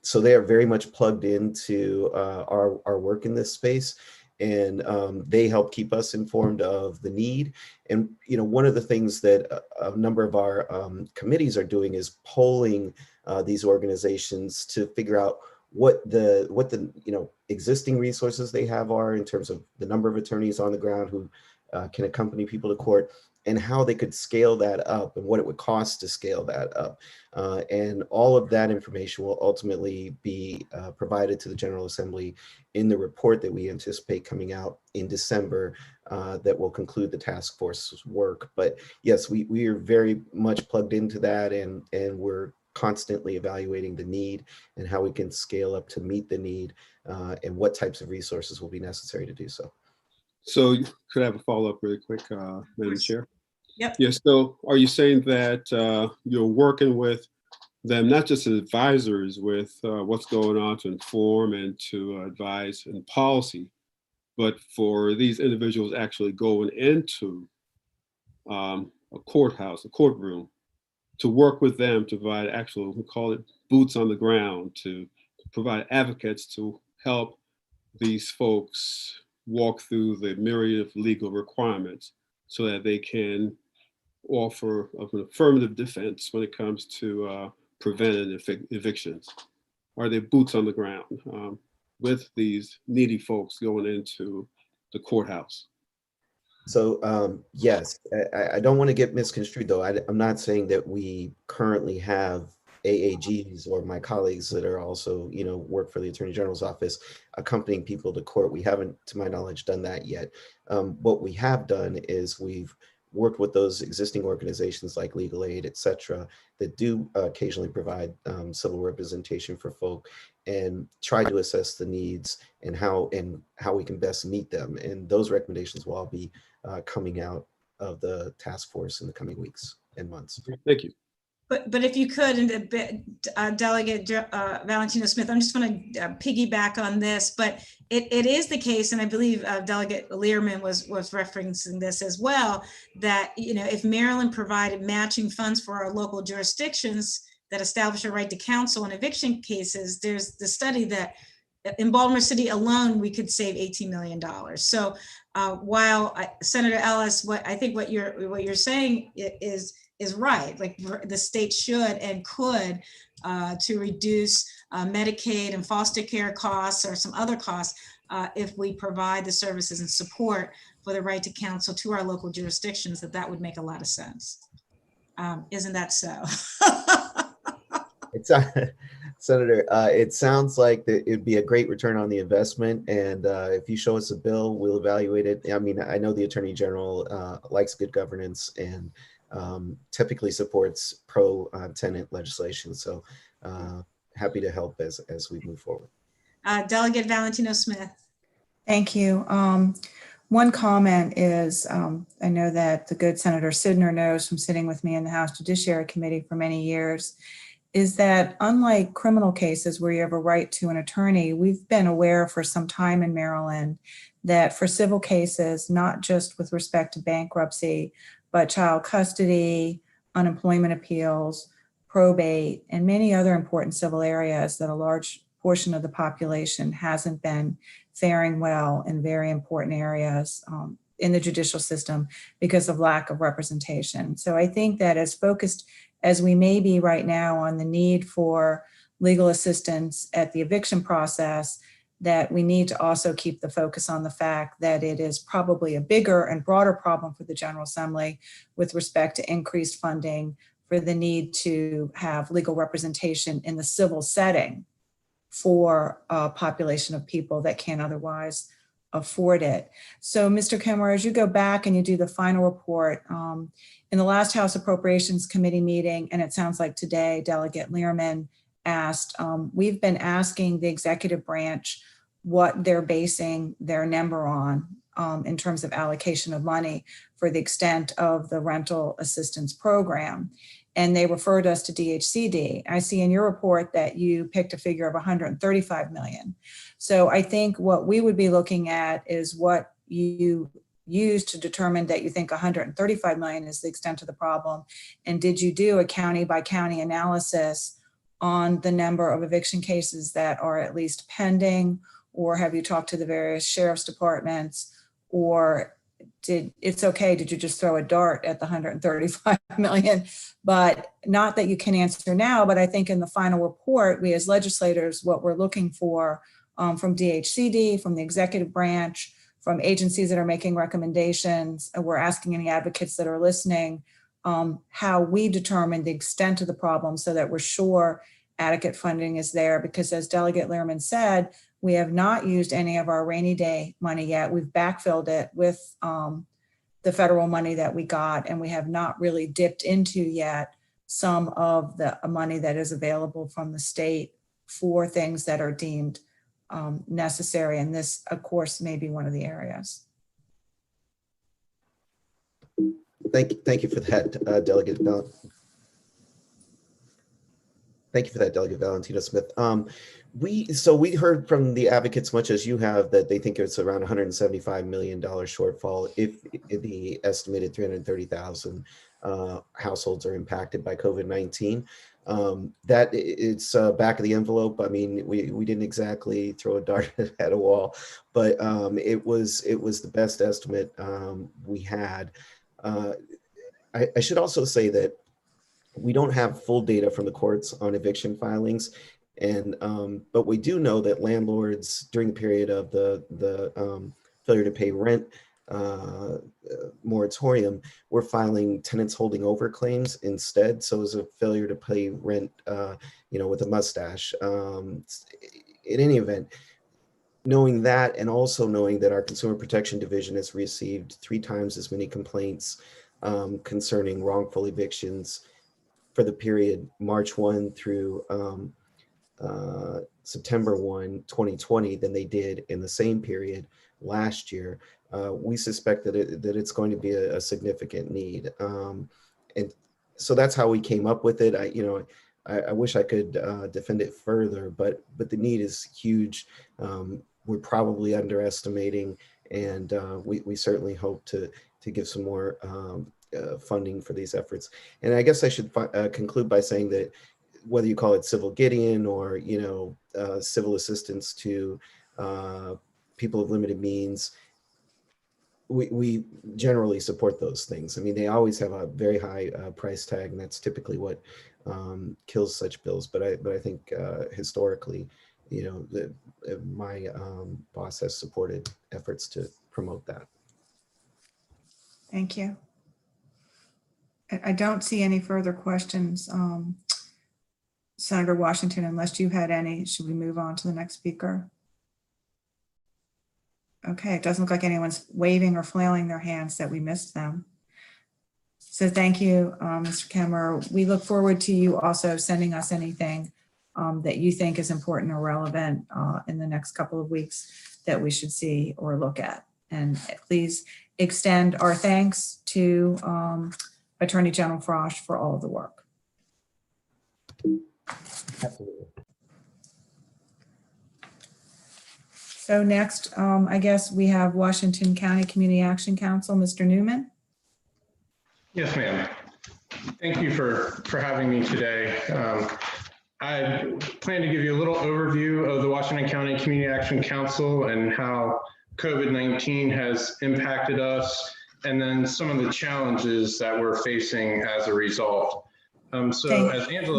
So they are very much plugged into our work in this space, and they help keep us informed of the need. And one of the things that a number of our committees are doing is polling these organizations to figure out what the existing resources they have are in terms of the number of attorneys on the ground who can accompany people to court, and how they could scale that up and what it would cost to scale that up. And all of that information will ultimately be provided to the General Assembly in the report that we anticipate coming out in December that will conclude the task force's work. But yes, we are very much plugged into that, and we're constantly evaluating the need and how we can scale up to meet the need, and what types of resources will be necessary to do so. So could I have a follow-up really quick, Madam Chair? Yep. Yes, so are you saying that you're working with them, not just as advisors with what's going on to inform and to advise in policy, but for these individuals actually going into a courthouse, a courtroom, to work with them to provide actual, we call it boots on the ground, to provide advocates to help these folks walk through the myriad of legal requirements so that they can offer an affirmative defense when it comes to preventing evictions? Are there boots on the ground with these needy folks going into the courthouse? So yes, I don't want to get misconstrued though. I'm not saying that we currently have AAGs or my colleagues that are also, work for the Attorney General's office accompanying people to court. We haven't, to my knowledge, done that yet. What we have done is we've worked with those existing organizations like Legal Aid, et cetera, that do occasionally provide civil representation for folk, and try to assess the needs and how we can best meet them. And those recommendations will all be coming out of the task force in the coming weeks and months. Thank you. But if you could, and Delegate Valentino Smith, I'm just going to piggyback on this, but it is the case, and I believe Delegate Learman was referencing this as well, that if Maryland provided matching funds for our local jurisdictions that establish a right to counsel in eviction cases, there's the study that in Baltimore City alone, we could save $18 million. So while Senator Ellis, what you're saying is right. Like the state should and could to reduce Medicaid and foster care costs or some other costs if we provide the services and support for the right to counsel to our local jurisdictions, that would make a lot of sense. Isn't that so? It's Senator, it sounds like it'd be a great return on the investment. And if you show us a bill, we'll evaluate it. I mean, I know the Attorney General likes good governance and typically supports pro-tenant legislation. So happy to help as we move forward. Delegate Valentino Smith. Thank you. One comment is, I know that the good Senator Sidner knows from sitting with me in the House Judiciary Committee for many years, is that unlike criminal cases where you have a right to an attorney, we've been aware for some time in Maryland that for civil cases, not just with respect to bankruptcy, but child custody, unemployment appeals, probate, and many other important civil areas, that a large portion of the population hasn't been faring well in very important areas in the judicial system because of lack of representation. So I think that as focused as we may be right now on the need for legal assistance at the eviction process, that we need to also keep the focus on the fact that it is probably a bigger and broader problem for the General Assembly with respect to increased funding for the need to have legal representation in the civil setting for a population of people that can't otherwise afford it. So Mr. Kimmer, as you go back and you do the final report, in the last House Appropriations Committee meeting, and it sounds like today, Delegate Learman asked, we've been asking the executive branch what they're basing their number on in terms of allocation of money for the extent of the rental assistance program. And they referred us to DHCD. I see in your report that you picked a figure of 135 million. So I think what we would be looking at is what you use to determine that you think 135 million is the extent of the problem. And did you do a county by county analysis on the number of eviction cases that are at least pending, or have you talked to the various sheriff's departments, or did you just throw a dart at the 135 million? But not that you can answer now, but I think in the final report, we as legislators, what we're looking for from DHCD, from the executive branch, from agencies that are making recommendations, and we're asking any advocates that are listening, how we determine the extent of the problem so that we're sure adequate funding is there. Because as Delegate Lehrman said, we have not used any of our rainy day money yet. We've backfilled it with the federal money that we got, and we have not really dipped into yet some of the money that is available from the state for things that are deemed necessary. And this, of course, may be one of the areas. Thank you for that, Delegate. Thank you for that, Delegate Valentino Smith. We heard from the advocates, much as you have, that they think it's around $175 million shortfall if the estimated 330,000 households are impacted by COVID-19. That it's back of the envelope. I mean, we didn't exactly throw a dart at a wall, but it was the best estimate we had. I should also say that we don't have full data from the courts on eviction filings, and but we do know that landlords during the period of the failure to pay rent moratorium were filing tenants holding over claims instead. So it was a failure to pay rent, with a mustache. In any event, knowing that, and also knowing that our Consumer Protection Division has received 3 times as many complaints concerning wrongful evictions for the period March 1 through September 1, 2020 than they did in the same period last year. We suspect that it's going to be a significant need. And so that's how we came up with it. I wish I could defend it further, but the need is huge. We're probably underestimating, and we certainly hope to give some more funding for these efforts. And I guess I should conclude by saying that whether you call it Civil Gideon or civil assistance to people of limited means, we generally support those things. I mean, they always have a very high price tag, and that's typically what kills such bills. But I think historically, my boss has supported efforts to promote that. Thank you. I don't see any further questions. Senator Washington, unless you had any, should we move on to the next speaker? Okay, it doesn't look like anyone's waving or flailing their hands that we missed them. So thank you, Mr. Kemmer. We look forward to you also sending us anything that you think is important or relevant in the next couple of weeks that we should see or look at. And please extend our thanks to Attorney General Frosh for all of the work. Absolutely. So next, I guess we have Washington County Community Action Council, Mr. Newman. Yes, ma'am. Thank you for having me today. I plan to give you a little overview of the Washington County Community Action Council and how COVID-19 has impacted us, and then some of the challenges that we're facing as a result. So as Angela,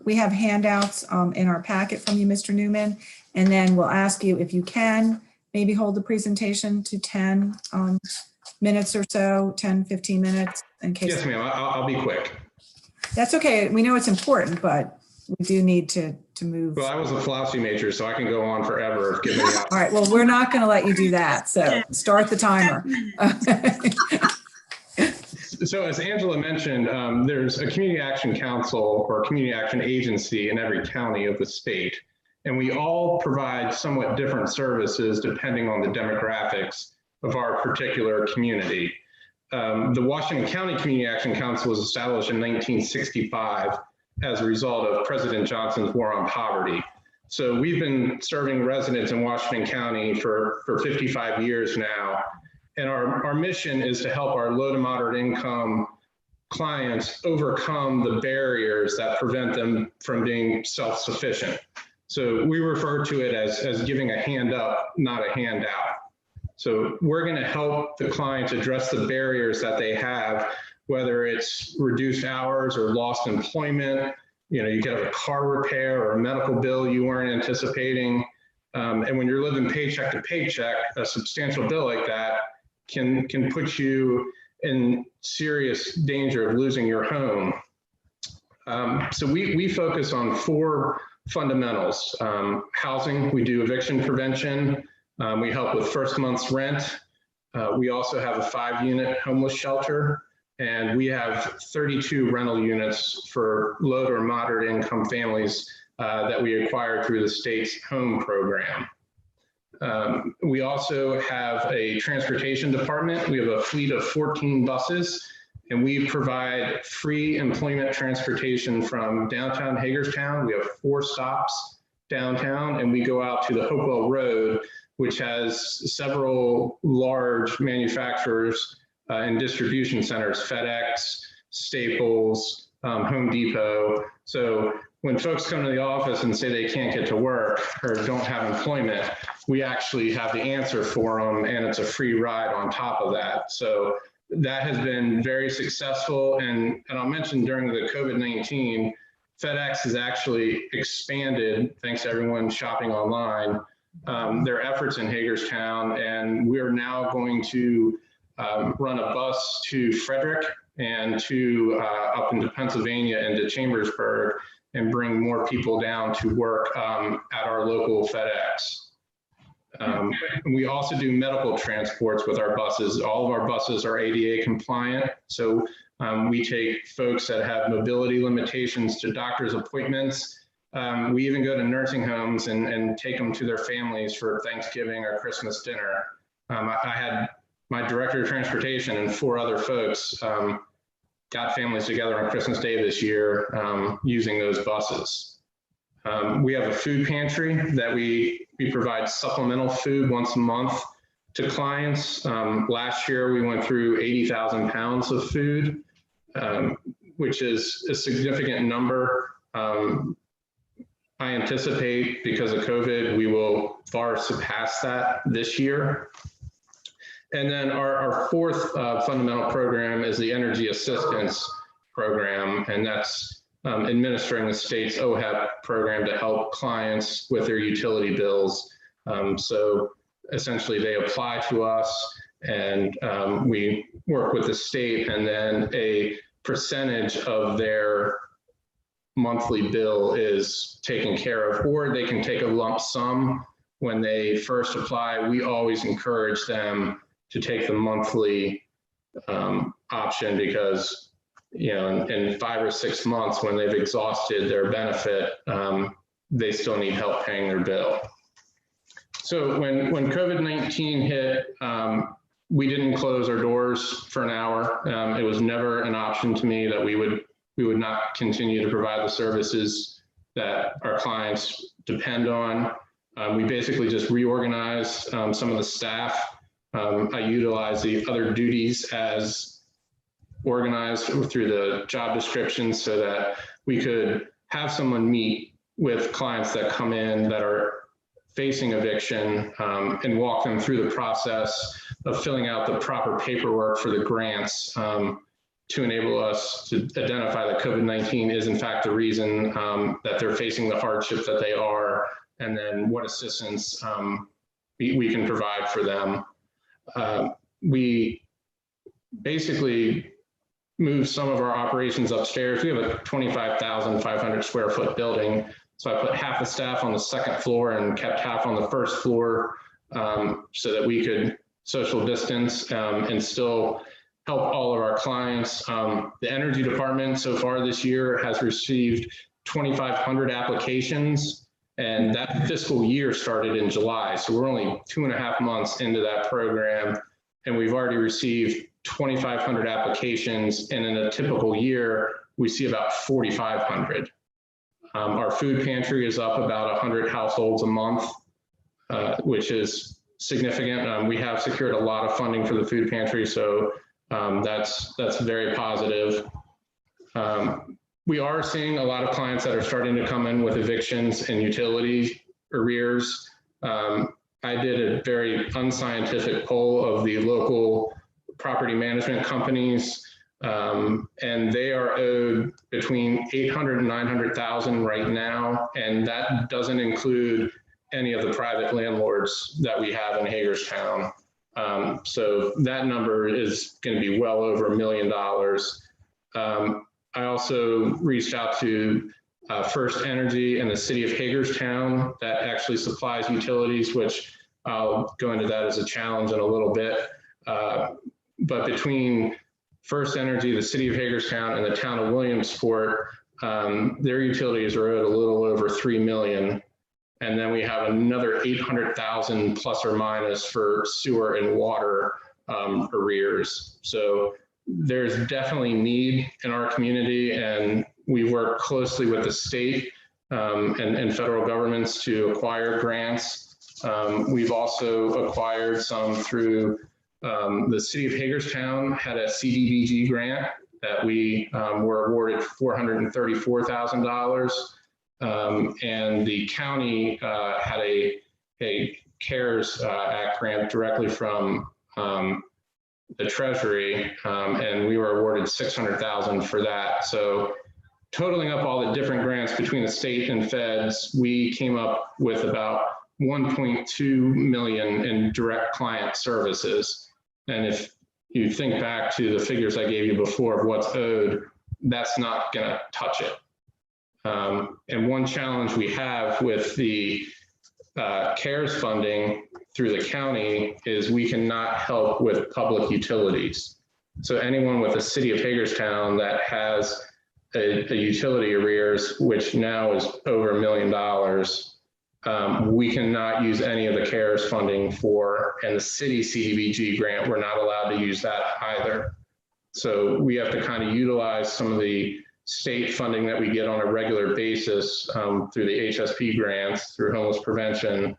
we have handouts in our packet from you, Mr. Newman, and then we'll ask you if you can maybe hold the presentation to 10 minutes or so, 10, 15 minutes in case. Yes, ma'am. I'll be quick. That's okay. We know it's important, but we do need to move. Well, I was a philosophy major, so I can go on forever. If given the All right. Well, we're not going to let you do that. So start the timer. So as Angela mentioned, there's a community action council or community action agency in every county of the state, and we all provide somewhat different services depending on the demographics of our particular community. The Washington County Community Action Council was established in 1965 as a result of President Johnson's war on poverty. So we've been serving residents in Washington County for 55 years now. And our mission is to help our low to moderate income clients overcome the barriers that prevent them from being self-sufficient. So we refer to it as giving a hand up, not a handout. So we're going to help the clients address the barriers that they have, whether it's reduced hours or lost employment. You know, you could have a car repair or a medical bill you weren't anticipating. And when you're living paycheck to paycheck, a substantial bill like that can put you in serious danger of losing your home. So we focus on 4 fundamentals. Housing, we do eviction prevention. We help with first month's rent. We also have a 5-unit homeless shelter, and we have 32 rental units for low or moderate income families that we acquired through the state's home program. We also have a transportation department. We have a fleet of 14 buses, and we provide free employment transportation from downtown Hagerstown. We have 4 stops downtown, and we go out to the Hopewell Road, which has several large manufacturers and distribution centers, FedEx, Staples, Home Depot. So when folks come to the office and say they can't get to work or don't have employment, we actually have the answer for them, and it's a free ride on top of that. So that has been very successful. And I'll mention during the COVID-19, FedEx has actually expanded, thanks to everyone shopping online, their efforts in Hagerstown. And we're now going to run a bus to Frederick and to up into Pennsylvania and to Chambersburg and bring more people down to work at our local FedEx. We also do medical transports with our buses. All of our buses are ADA compliant. So we take folks that have mobility limitations to doctor's appointments. We even go to nursing homes and take them to their families for Thanksgiving or Christmas dinner. I had my director of transportation and 4 other folks got families together on Christmas Day this year using those buses. We have a food pantry that we provide supplemental food once a month to clients. Last year, we went through 80,000 pounds of food, which is a significant number. I anticipate because of COVID, we will far surpass that this year. And then our 4th fundamental program is the Energy Assistance Program, and that's administering the state's OHEP program to help clients with their utility bills. So essentially they apply to us and we work with the state, and then a percentage of their monthly bill is taken care of, or they can take a lump sum when they first apply. We always encourage them to take the monthly option because, you know, in 5 or 6 months when they've exhausted their benefit, they still need help paying their bill. So when COVID-19 hit, we didn't close our doors for an hour. It was never an option to me that we would not continue to provide the services that our clients depend on. We basically just reorganized some of the staff. I utilized the other duties as organized through the job descriptions so that we could have someone meet with clients that come in that are facing eviction and walk them through the process of filling out the proper paperwork for the grants to enable us to identify that COVID-19 is in fact the reason that they're facing the hardship that they are, and then what assistance we can provide for them. We basically moved some of our operations upstairs. We have a 25,500 square foot building. So I put half the staff on the second floor and kept half on the first floor so that we could social distance and still help all of our clients. The energy department so far this year has received 2,500 applications, and that fiscal year started in July. So we're only 2.5 months into that program, and we've already received 2,500 applications, and in a typical year, we see about 4,500. Our food pantry is up about 100 households a month, which is significant. We have secured a lot of funding for the food pantry, so that's very positive. We are seeing a lot of clients that are starting to come in with evictions and utility arrears. I did a very unscientific poll of the local property management companies, and they are owed between 800 and 900,000 right now, and that doesn't include any of the private landlords that we have in Hagerstown. So that number is going to be well over $1 million. I also reached out to First Energy and the city of Hagerstown that actually supplies utilities, which I'll go into that as a challenge in a little bit. But between First Energy, the city of Hagerstown, and the town of Williamsport, their utilities are owed a little over $3 million. And then we have another 800,000 plus or minus for sewer and water arrears. So there's definitely need in our community, and we work closely with the state and federal governments to acquire grants. We've also acquired some through the city of Hagerstown had a CDBG grant that we were awarded $434,000. And the county had a CARES Act grant directly from the Treasury, and we were awarded $600,000 for that. So totaling up all the different grants between the state and feds, we came up with about 1.2 million in direct client services. And if you think back to the figures I gave you before of what's owed, that's not going to touch it. And one challenge we have with the CARES funding through the county is we cannot help with public utilities. So anyone with the city of Hagerstown that has a utility arrears, which now is over $1 million, we cannot use any of the CARES funding for, and the city CDBG grant, we're not allowed to use that either. So we have to kind of utilize some of the state funding that we get on a regular basis through the HSP grants, through homeless prevention,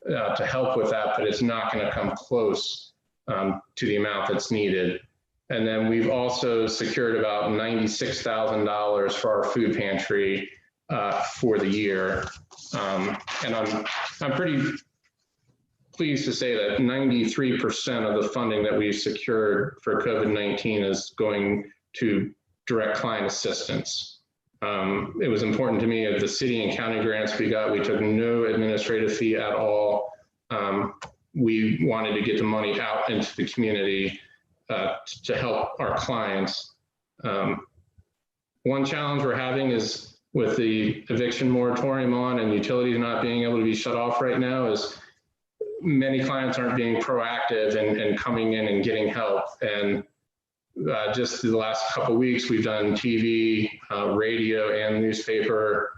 to help with that, but it's not going to come close to the amount that's needed. And then we've also secured about $96,000 for our food pantry for the year. And I'm pretty pleased to say that 93% of the funding that we've secured for COVID-19 is going to direct client assistance. It was important to me of the city and county grants we got, we took no administrative fee at all. We wanted to get the money out into the community to help our clients. One challenge we're having is with the eviction moratorium on and utilities not being able to be shut off right now is many clients aren't being proactive and coming in and getting help. And just the last couple of weeks, we've done TV, radio, and newspaper,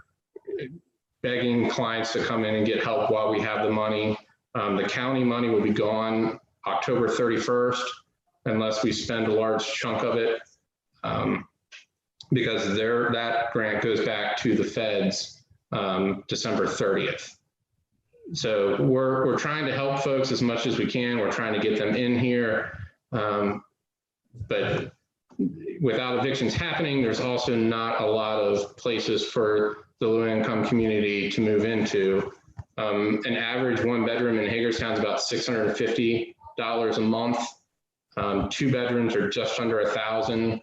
begging clients to come in and get help while we have the money. The county money will be gone October 31st unless we spend a large chunk of it, because that grant goes back to the feds December 30th. So we're trying to help folks as much as we can. We're trying to get them in here. But without evictions happening, there's also not a lot of places for the low-income community to move into. An average one bedroom in Hagerstown is about $650 a month. 2 bedrooms are just under $1,000.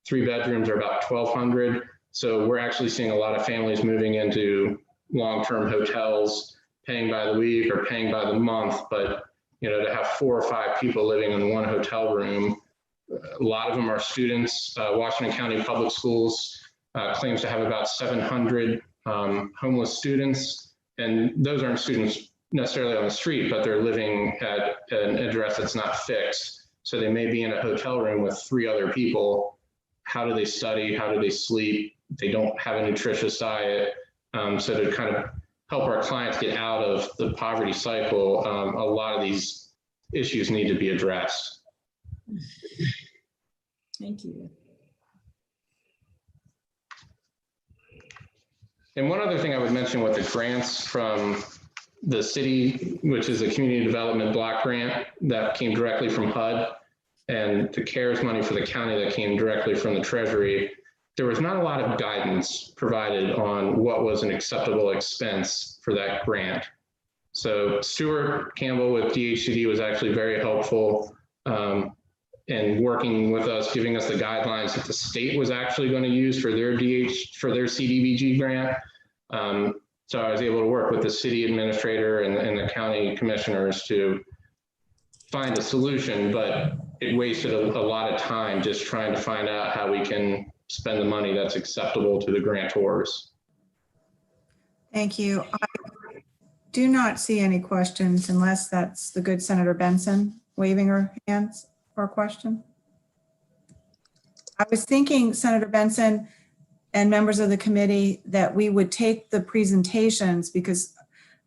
3 bedrooms are about $1,200. So we're actually seeing a lot of families moving into long-term hotels, paying by the week or paying by the month. But to have 4 or 5 people living in one hotel room, a lot of them are students. Washington County Public Schools claims to have about 700 homeless students, and those aren't students necessarily on the street, but they're living at an address that's not fixed. So they may be in a hotel room with 3 other people. How do they study? How do they sleep? They don't have a nutritious diet. So to kind of help our clients get out of the poverty cycle, a lot of these issues need to be addressed. Thank you. And one other thing I would mention with the grants from the city, which is a community development block grant that came directly from HUD, and the CARES money for the county that came directly from the Treasury, there was not a lot of guidance provided on what was an acceptable expense for that grant. So Stuart Campbell with DHCD was actually very helpful in working with us, giving us the guidelines that the state was actually going to use for their CDBG grant. So I was able to work with the city administrator and the county commissioners to find a solution, but it wasted a lot of time just trying to find out how we can spend the money that's acceptable to the grantors. Thank you. I do not see any questions unless that's the good Senator Benson waving her hands for a question. I was thinking, Senator Benson and members of the committee, that we would take the presentations because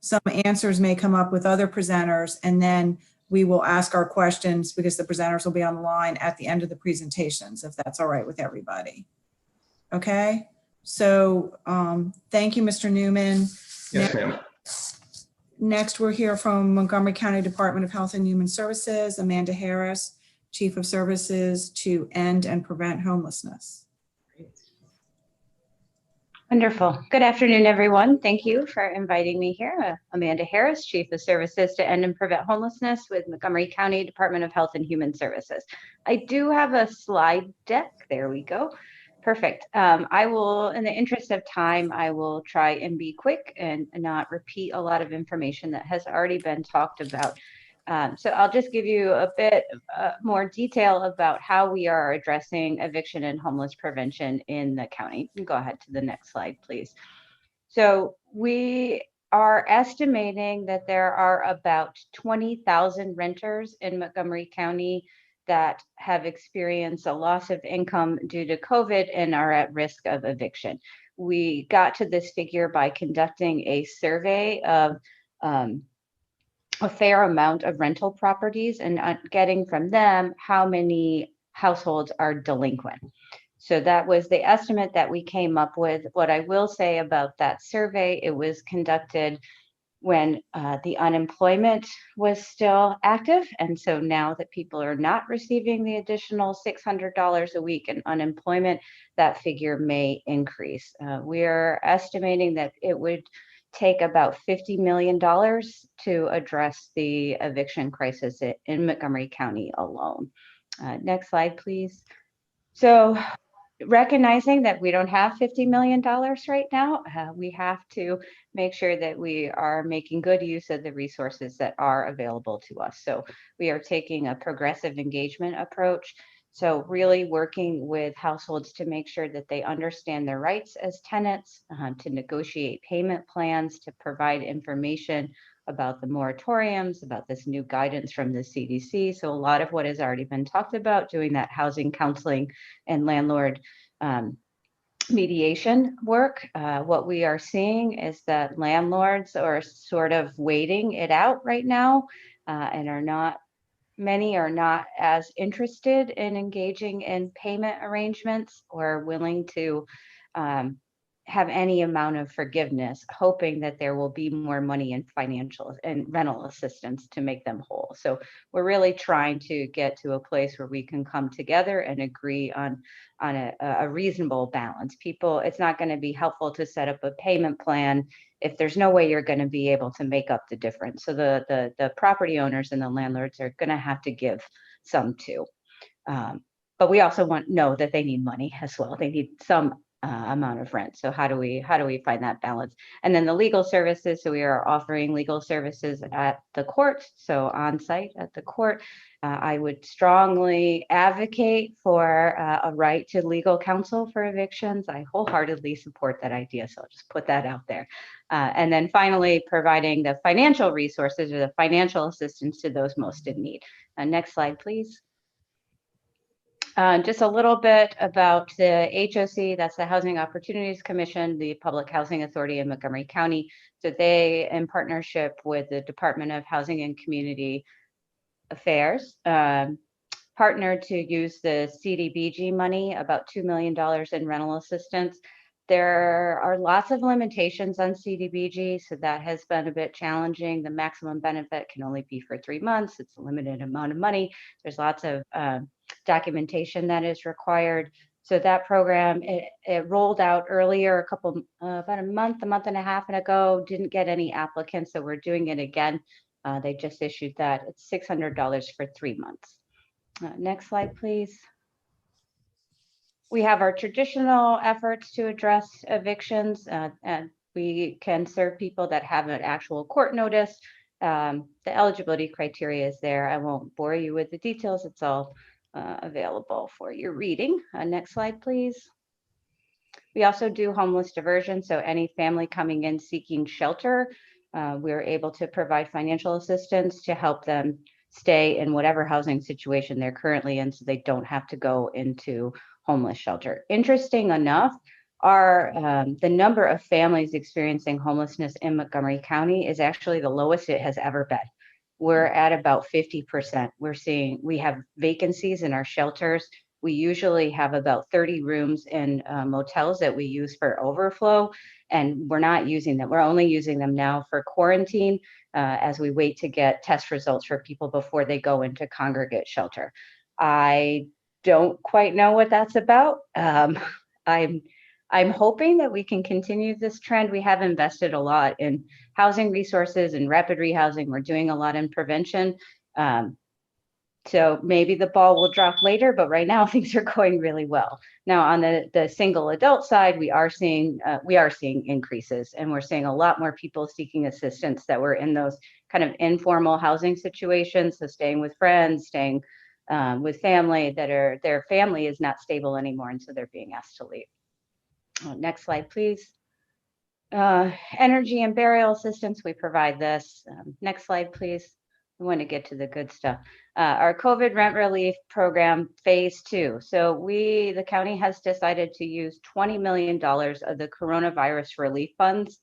some answers may come up with other presenters, and then we will ask our questions because the presenters will be on the line at the end of the presentations, if that's all right with everybody. Okay, so thank you, Mr. Newman. Yes, ma'am. Next, we'll hear from Montgomery County Department of Health and Human Services, Amanda Harris, Chief of Services to End and Prevent Homelessness. Wonderful. Good afternoon, everyone. Thank you for inviting me here. Amanda Harris, Chief of Services to End and Prevent Homelessness with Montgomery County Department of Health and Human Services. I do have a slide deck. There we go. Perfect. I will, in the interest of time, I will try and be quick and not repeat a lot of information that has already been talked about. So I'll just give you a bit more detail about how we are addressing eviction and homeless prevention in the county. You can go ahead to the next slide, please. So we are estimating that there are about 20,000 renters in Montgomery County that have experienced a loss of income due to COVID and are at risk of eviction. We got to this figure by conducting a survey of a fair amount of rental properties and getting from them how many households are delinquent. So that was the estimate that we came up with. What I will say about that survey, it was conducted when the unemployment was still active. And so now that people are not receiving the additional $600 a week in unemployment, that figure may increase. We are estimating that it would take about $50 million to address the eviction crisis in Montgomery County alone. Next slide, please. So recognizing that we don't have $50 million right now, we have to make sure that we are making good use of the resources that are available to us. So we are taking a progressive engagement approach. So really working with households to make sure that they understand their rights as tenants, to negotiate payment plans, to provide information about the moratoriums, about this new guidance from the CDC. So a lot of what has already been talked about, doing that housing counseling and landlord mediation work. What we are seeing is that landlords are sort of waiting it out right now and many are not as interested in engaging in payment arrangements or willing to have any amount of forgiveness, hoping that there will be more money in financial and rental assistance to make them whole. So we're really trying to get to a place where we can come together and agree on a reasonable balance. People, it's not going to be helpful to set up a payment plan if there's no way you're going to be able to make up the difference. So the property owners and the landlords are going to have to give some too. But we also know that they need money as well. They need some amount of rent. So how do we find that balance? And then the legal services. So we are offering legal services at the court. So on site at the court, I would strongly advocate for a right to legal counsel for evictions. I wholeheartedly support that idea. So I'll just put that out there. And then finally, providing the financial resources or the financial assistance to those most in need. Next slide, please. Just a little bit about the HOC, that's the Housing Opportunities Commission, the Public Housing Authority in Montgomery County. So they, in partnership with the Department of Housing and Community Affairs, partnered to use the CDBG money, about $2 million in rental assistance. There are lots of limitations on CDBG, so that has been a bit challenging. The maximum benefit can only be for 3 months. It's a limited amount of money. There's lots of documentation that is required. So that program, it rolled out earlier, about a month and a half ago, didn't get any applicants, so we're doing it again. They just issued that. It's $600 for 3 months. Next slide, please. We have our traditional efforts to address evictions, and we can serve people that have an actual court notice. The eligibility criteria is there. I won't bore you with the details. It's all available for your reading. Next slide, please. We also do homeless diversion. So any family coming in seeking shelter, we're able to provide financial assistance to help them stay in whatever housing situation they're currently in so they don't have to go into homeless shelter. Interesting enough, the number of families experiencing homelessness in Montgomery County is actually the lowest it has ever been. We're at about 50%. We have vacancies in our shelters. We usually have about 30 rooms in motels that we use for overflow, and we're not using them. We're only using them now for quarantine as we wait to get test results for people before they go into congregate shelter. I don't quite know what that's about. I'm hoping that we can continue this trend. We have invested a lot in housing resources and rapid rehousing. We're doing a lot in prevention. So maybe the ball will drop later, but right now things are going really well. Now on the single adult side, we are seeing increases, and we're seeing a lot more people seeking assistance that were in those kind of informal housing situations. So staying with friends, staying with family their family is not stable anymore, and so they're being asked to leave. Next slide, please. Energy and burial assistance, we provide this. Next slide, please. We want to get to the good stuff. Our COVID rent relief program, phase 2. So the county has decided to use $20 million of the coronavirus relief funds,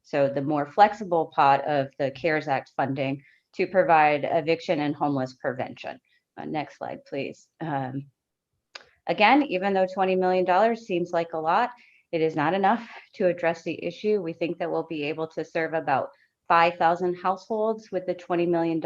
so the more flexible pot of the CARES Act funding, to provide eviction and homeless prevention. Next slide, please. Again, even though $20 million seems like a lot, it is not enough to address the issue. We think that we'll be able to serve about 5,000 households with the $20 million.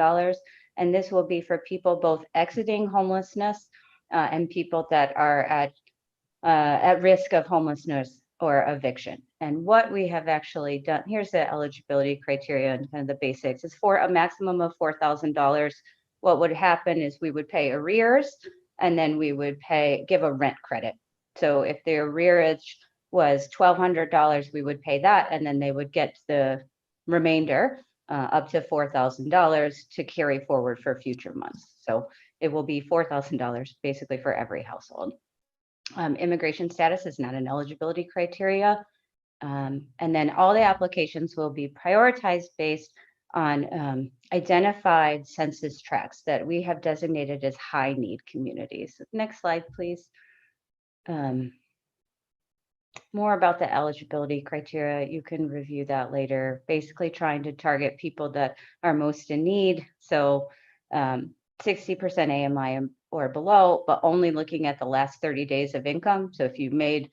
And this will be for people both exiting homelessness and people that are at risk of homelessness or eviction. And what we have actually done, here's the eligibility criteria and kind of the basics. It's for a maximum of $4,000. What would happen is we would pay arrears, and then we would give a rent credit. So if the arrearage was $1,200, we would pay that, and then they would get the remainder up to $4,000 to carry forward for future months. So it will be $4,000 basically for every household. Immigration status is not an eligibility criteria. And then all the applications will be prioritized based on identified census tracts that we have designated as high need communities. Next slide, please. more about the eligibility criteria. You can review that later. Basically trying to target people that are most in need. So 60% AMI or below, but only looking at the last 30 days of income. So if you made,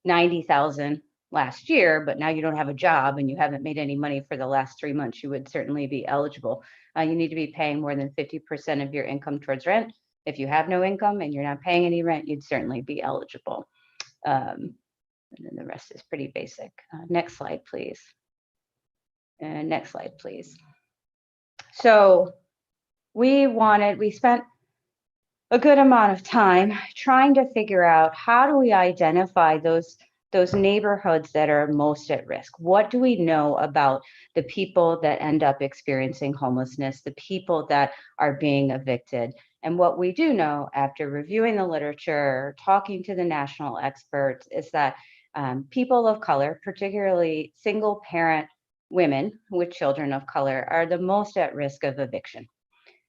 90,000 last year, but now you don't have a job and you haven't made any money for the last 3 months, you would certainly be eligible. You need to be paying more than 50% of your income towards rent. If you have no income and you're not paying any rent, you'd certainly be eligible. And then the rest is pretty basic. Next slide, please. And next slide, please. So we spent a good amount of time trying to figure out how do we identify those neighborhoods that are most at risk. What do we know about the people that end up experiencing homelessness, the people that are being evicted? And what we do know after reviewing the literature, talking to the national experts, is that people of color, particularly single parent women with children of color, are the most at risk of eviction.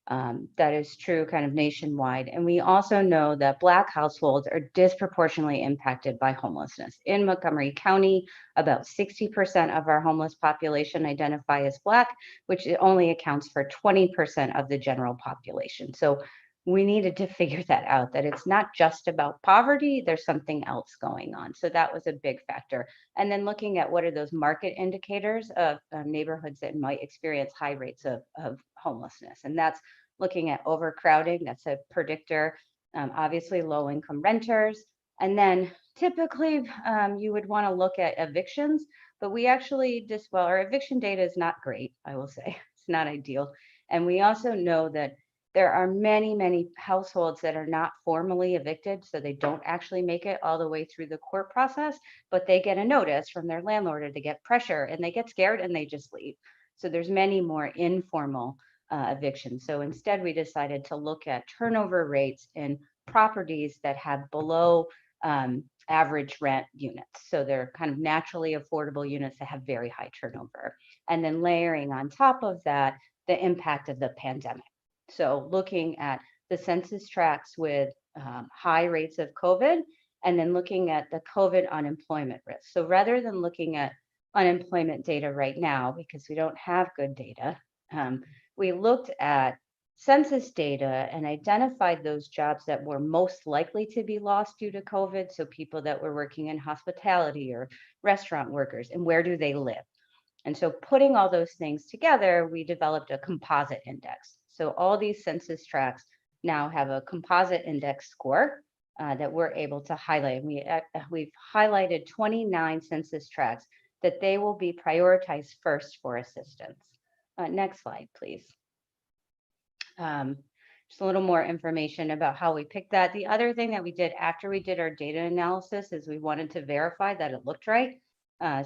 That is true kind of nationwide. And we also know that Black households are disproportionately impacted by homelessness. In Montgomery County, about 60% of our homeless population identify as Black, which only accounts for 20% of the general population. So we needed to figure that out, that it's not just about poverty, there's something else going on. So that was a big factor. And then looking at what are those market indicators of neighborhoods that might experience high rates of homelessness. And that's looking at overcrowding, that's a predictor, obviously low income renters. And then typically you would wanna look at evictions, but we actually our eviction data is not great, I will say, it's not ideal. And we also know that there are many, many households that are not formally evicted, so they don't actually make it all the way through the court process, but they get a notice from their landlord or they get pressure and they get scared and they just leave. So there's many more informal evictions. So instead we decided to look at turnover rates in properties that have below average rent units. So they're kind of naturally affordable units that have very high turnover. And then layering on top of that, the impact of the pandemic. So looking at the census tracts with high rates of COVID, and then looking at the COVID unemployment risk. So rather than looking at unemployment data right now, because we don't have good data, we looked at census data and identified those jobs that were most likely to be lost due to COVID. So people that were working in hospitality or restaurant workers, and where do they live? And so putting all those things together, we developed a composite index. So all these census tracts now have a composite index score that we're able to highlight. We've highlighted 29 census tracts that they will be prioritized first for assistance. Next slide, please. Just a little more information about how we picked that. The other thing that we did after we did our data analysis is we wanted to verify that it looked right.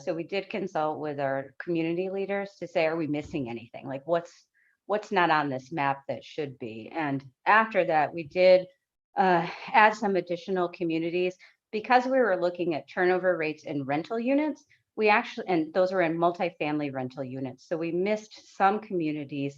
So we did consult with our community leaders to say, are we missing anything? Like what's not on this map that should be? And after that, we did add some additional communities because we were looking at turnover rates in rental units. And those were in multifamily rental units. So we missed some communities.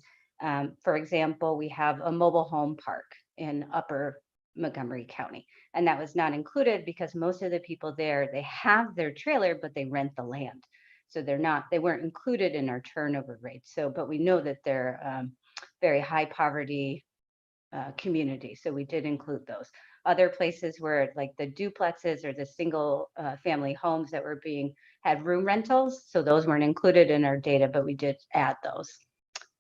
For example, we have a mobile home park in Upper Montgomery County, and that was not included because most of the people there, they have their trailer, but they rent the land. So they weren't included in our turnover rates. So, but we know that they're very high poverty communities. So we did include those. Other places where like the duplexes or the single family homes that were had room rentals. So those weren't included in our data, but we did add those.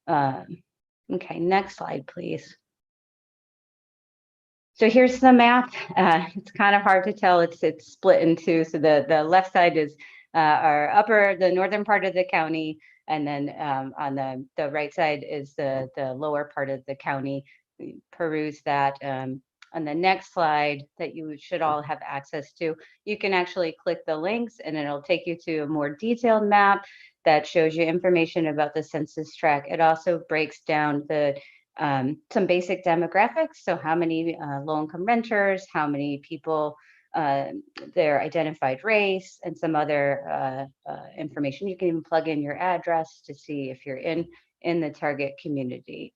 Okay, next slide, please. So here's the map. It's kind of hard to tell. It's split in two. So the left side is the northern part of the county, and then on the right side is the lower part of the county. We peruse that. On the next slide that you should all have access to, you can actually click the links and it'll take you to a more detailed map that shows you information about the census tract. It also breaks down some basic demographics. So how many low-income renters, how many people, their identified race, and some other information. You can even plug in your address to see if you're in the target community.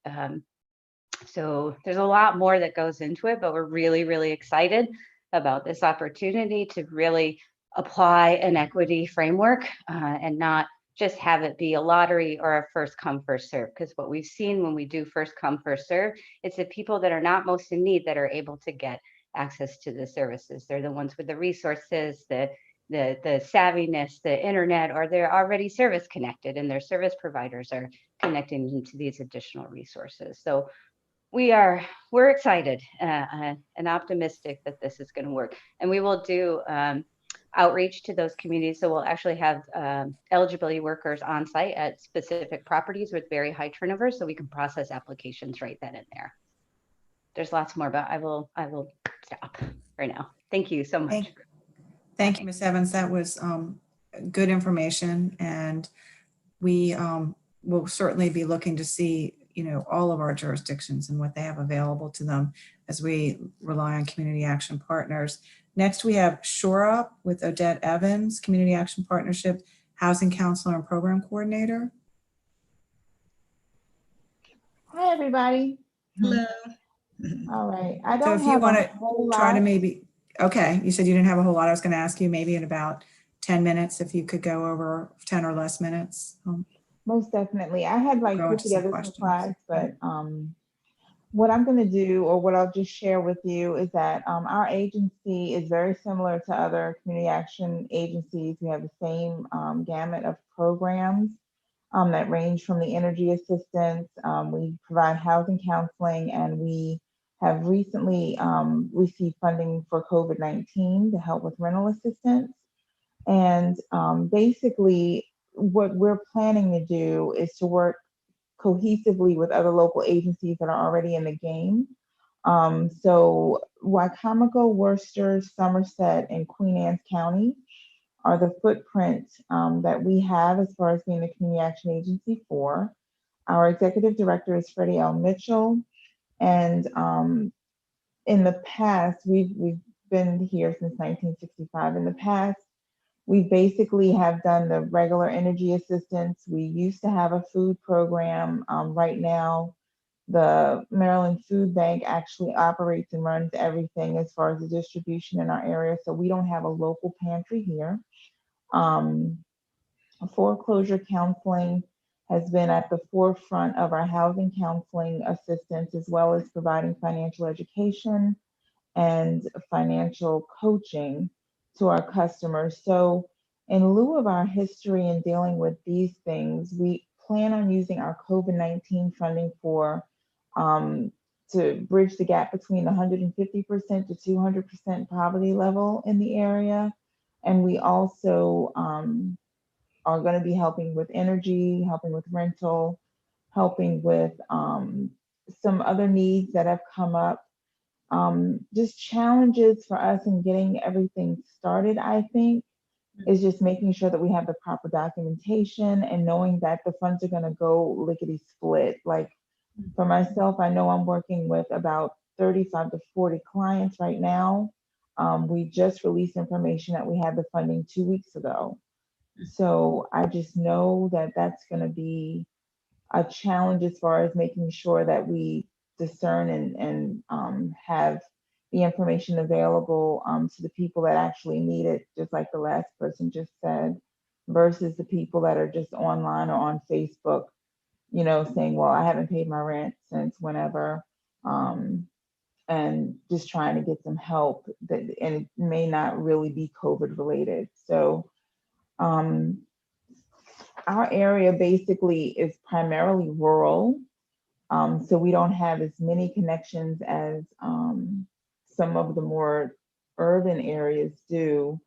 So there's a lot more that goes into it, but we're really, really excited about this opportunity to really apply an equity framework and not just have it be a lottery or a first come, first serve. Because what we've seen when we do first come, first serve, it's the people that are not most in need that are able to get access to the services. They're the ones with the resources, the savviness, the internet, or they're already service connected and their service providers are connecting them to these additional resources. So we're excited and optimistic that this is going to work. And we will do outreach to those communities. So we'll actually have eligibility workers on site at specific properties with very high turnover, so we can process applications right then and there. There's lots more, but I will stop right now. Thank you so much. Thank you, Ms. Evans. That was good information, and we will certainly be looking to see, all of our jurisdictions and what they have available to them as we rely on community action partners. Next, we have Shore Up with Odette Evans, Community Action Partnership, Housing Counselor and Program Coordinator. Hi, everybody. Hello. All right. I So don't if you have want a to whole try to lot. maybe, okay, you said you didn't have a whole lot. I was going to ask you maybe in about 10 minutes, if you could go over 10 or less minutes. Most definitely. I had go put into some together some questions. slides, but what I'm going to do, or what I'll just share with you, is that our agency is very similar to other community action agencies. We have the same gamut of programs that range from the energy assistance. We provide housing counseling, and we have recently received funding for COVID-19 to help with rental assistance. And basically, what we're planning to do is to work cohesively with other local agencies that are already in the game. So Wycomico, Worcester, Somerset, and Queen Anne's County are the footprint that we have as far as being the community action agency for. Our executive director is Freddie L. Mitchell. And in the past, we've been here since 1965. In the past, we basically have done the regular energy assistance. We used to have a food program. Right now, the Maryland Food Bank actually operates and runs everything as far as the distribution in our area. So we don't have a local pantry here. Foreclosure counseling has been at the forefront of our housing counseling assistance, as well as providing financial education and financial coaching to our customers. So in lieu of our history in dealing with these things, we plan on using our COVID-19 funding for to bridge the gap between the 150% to 200% poverty level in the area. And we also are going to be helping with energy, helping with rental, helping with some other needs that have come up. Just challenges for us in getting everything started, I think, is just making sure that we have the proper documentation and knowing that the funds are going to go lickety split. Like for myself, I know I'm working with about 35 to 40 clients right now. We just released information that we had the funding 2 weeks ago. So I just know that that's going to be a challenge as far as making sure that we discern and have the information available to the people that actually need it, just like the last person just said, versus the people that are just online or on Facebook, saying, well, I haven't paid my rent since whenever, and just trying to get some help and it may not really be COVID related. So our area basically is primarily rural. So we don't have as many connections as some of the more urban areas do.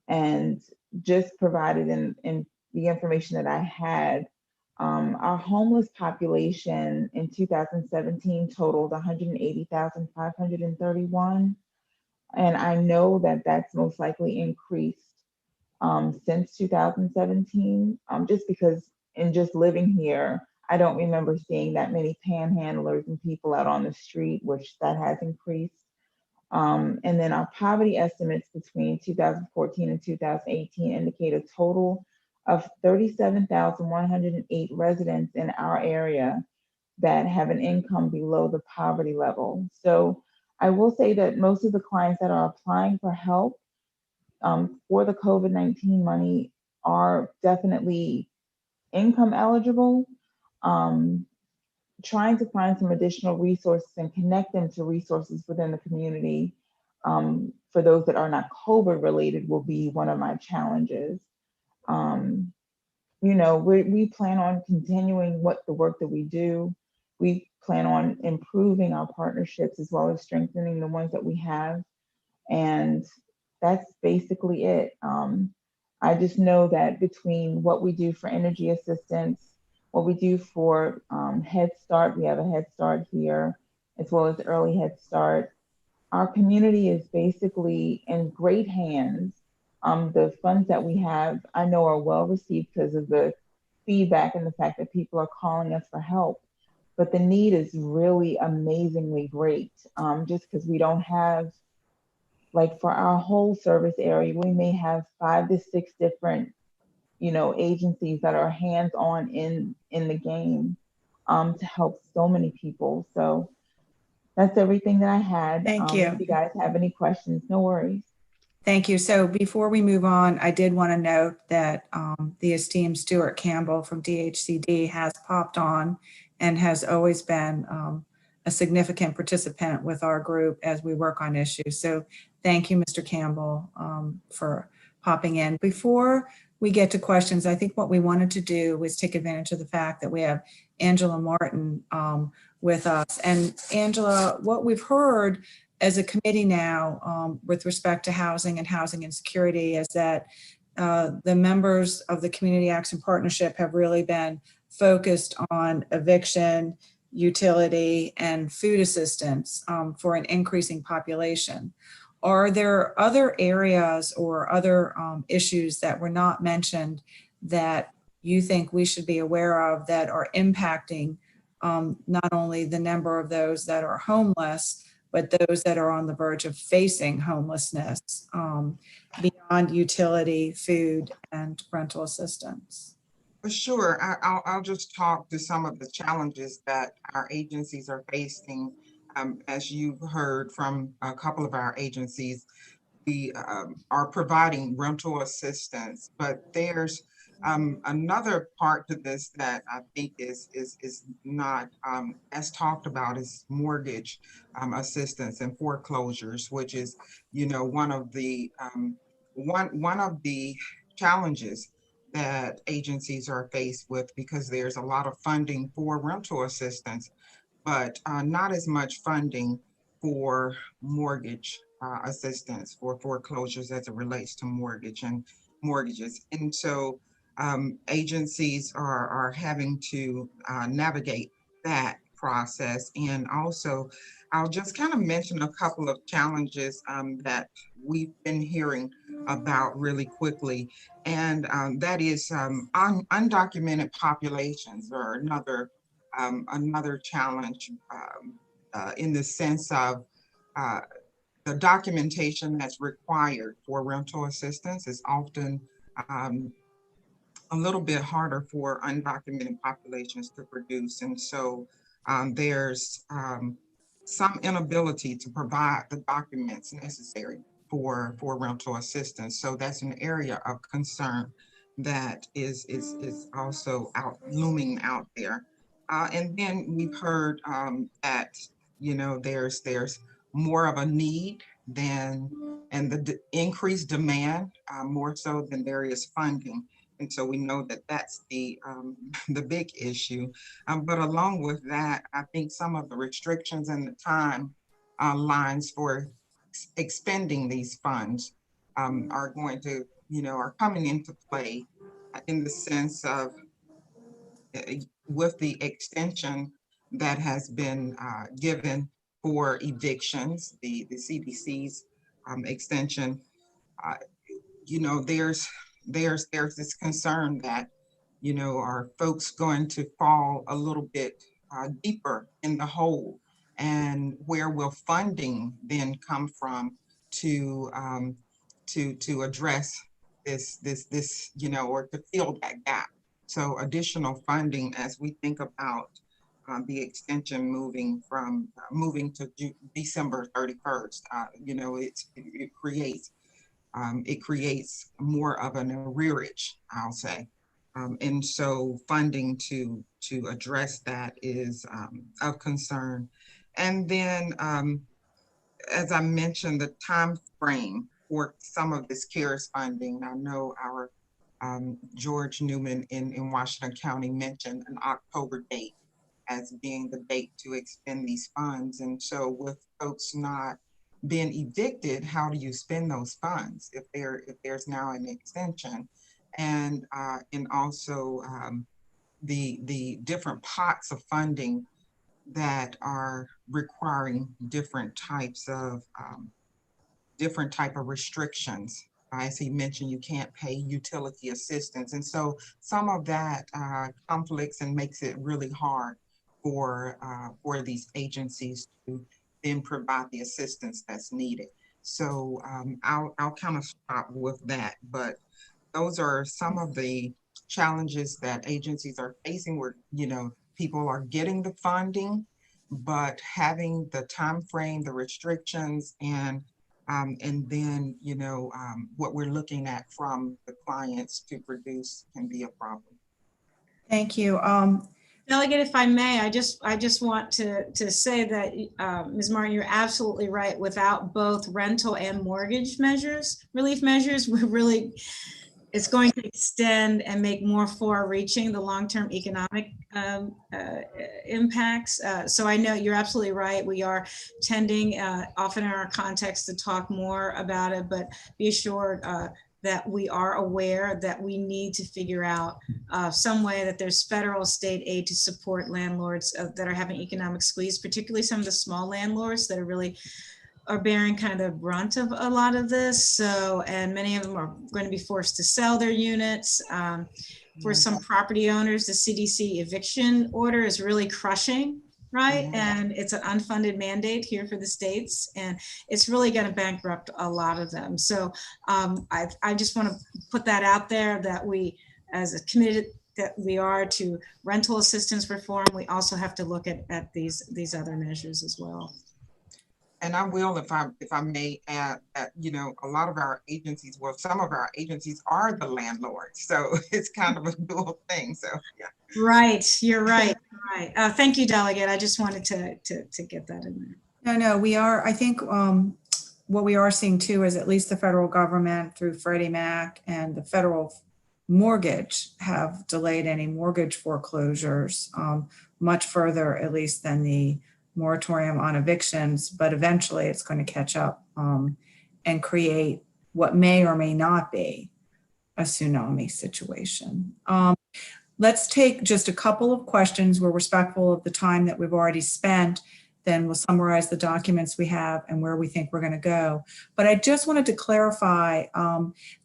And just provided in the information that I had, our homeless population in 2017 totaled 180,531. And I know that that's most likely increased since 2017, just because in just living here, I don't remember seeing that many panhandlers and people out on the street, which that has increased. And then our poverty estimates between 2014 and 2018 indicate a total of 37,108 residents in our area that have an income below the poverty level. So I will say that most of the clients that are applying for help for the COVID-19 money are definitely income eligible. Trying to find some additional resources and connect them to resources within the community for those that are not COVID related will be one of my challenges. You know, we plan on continuing the work that we do. We plan on improving our partnerships as well as strengthening the ones that we have. And that's basically it. I just know that between what we do for energy assistance, what we do for Head Start, we have a Head Start here, as well as Early Head Start. Our community is basically in great hands. The funds that we have, I know, are well received because of the feedback and the fact that people are calling us for help. But the need is really amazingly great, just because we don't have, like for our whole service area, we may have 5 to 6 different, you know, agencies that are hands-on in the game to help so many people. So that's everything that I had. Thank you. If you guys have any questions, no worries. Thank you. So before we move on, I did want to note that the esteemed Stuart Campbell from DHCD has popped on and has always been a significant participant with our group as we work on issues. So thank you, Mr. Campbell, for popping in. Before we get to questions, I think what we wanted to do was take advantage of the fact that we have Angela Martin with us. And Angela, what we've heard as a committee now with respect to housing and housing insecurity is that the members of the Community Action Partnership have really been focused on eviction, utility, and food assistance for an increasing population. Are there other areas or other issues that were not mentioned that you think we should be aware of that are impacting not only the number of those that are homeless, but those that are on the verge of facing homelessness beyond utility, food, and rental assistance? For sure. I'll just talk to some of the challenges that our agencies are facing. As you've heard from a couple of our agencies, we are providing rental assistance, but there's another part to this that I think is not as talked about is mortgage assistance and foreclosures, which is, you know, one of the challenges that agencies are faced with, because there's a lot of funding for rental assistance, but not as much funding for mortgage assistance for foreclosures as it relates to mortgages. And so agencies are having to navigate that process. And also, I'll just kind of mention a couple of challenges that we've been hearing about really quickly. And that is undocumented populations are another challenge in the sense of the documentation that's required for rental assistance is often a little bit harder for undocumented populations to produce. And so there's some inability to provide the documents necessary for rental assistance. So that's an area of concern that is also looming out there. And then we've heard that, you know, there's more of a need and the increased demand more so than there is funding. And so we know that that's the big issue. But along with that, I think some of the restrictions and the time lines for expending these funds are going to, you know, are coming into play in the sense of with the extension that has been given for evictions, the CDC's extension, you know, there's this concern that, you know, are folks going to fall a little bit deeper in the hole, and where will funding then come from to address this, you know, or to fill that gap? So additional funding as we think about the extension moving from moving to December 31st. You know, it creates more of an arrearage, I'll say. And so funding to address that is of concern. And then, as I mentioned, the time frame for some of this CARES funding. I know our George Newman in Washington County mentioned an October date as being the date to expend these funds. And so with folks not being evicted, how do you spend those funds if there's now an extension? And also the different pots of funding that are requiring different type of restrictions. As he mentioned, you can't pay utility assistance. And so some of that conflicts and makes it really hard for these agencies to then provide the assistance that's needed. So I'll kind of stop with that, but those are some of the challenges that agencies are facing where, you know, people are getting the funding, but having the time frame, the restrictions, and then, you know, what we're looking at from the clients to produce can be a problem. Thank you. Delegate, if I may, I just want to say that Ms. Martin, you're absolutely right. Without both rental and mortgage measures, relief measures, it's going to extend and make more far-reaching the long-term economic impacts. So I know you're absolutely right. We are tending often in our context to talk more about it, but be assured that we are aware that we need to figure out some way that there's federal state aid to support landlords that are having economic squeeze, particularly some of the small landlords that are bearing kind of the brunt of a lot of this. So, and many of them are going to be forced to sell their units. For some property owners, the CDC eviction order is really crushing, right? And it's an unfunded mandate here for the states, and it's really going to bankrupt a lot of them. So I just want to put that out there that we, as a committed that we are to rental assistance reform, we also have to look at these other measures as well. And I will, if I may add that, you know, a lot of our agencies, well, some of our agencies are the landlords. So it's kind of a dual thing. So, yeah. Right. You're right. Right. Thank you, Delegate. I just wanted to get that in there. No, we are, I think what we are seeing too is at least the federal government through Freddie Mac and the federal mortgage have delayed any mortgage foreclosures much further, at least than the moratorium on evictions, but eventually it's going to catch up and create what may or may not be a tsunami situation. Let's take just a couple of questions. We're respectful of the time that we've already spent. Then we'll summarize the documents we have and where we think we're going to go. But I just wanted to clarify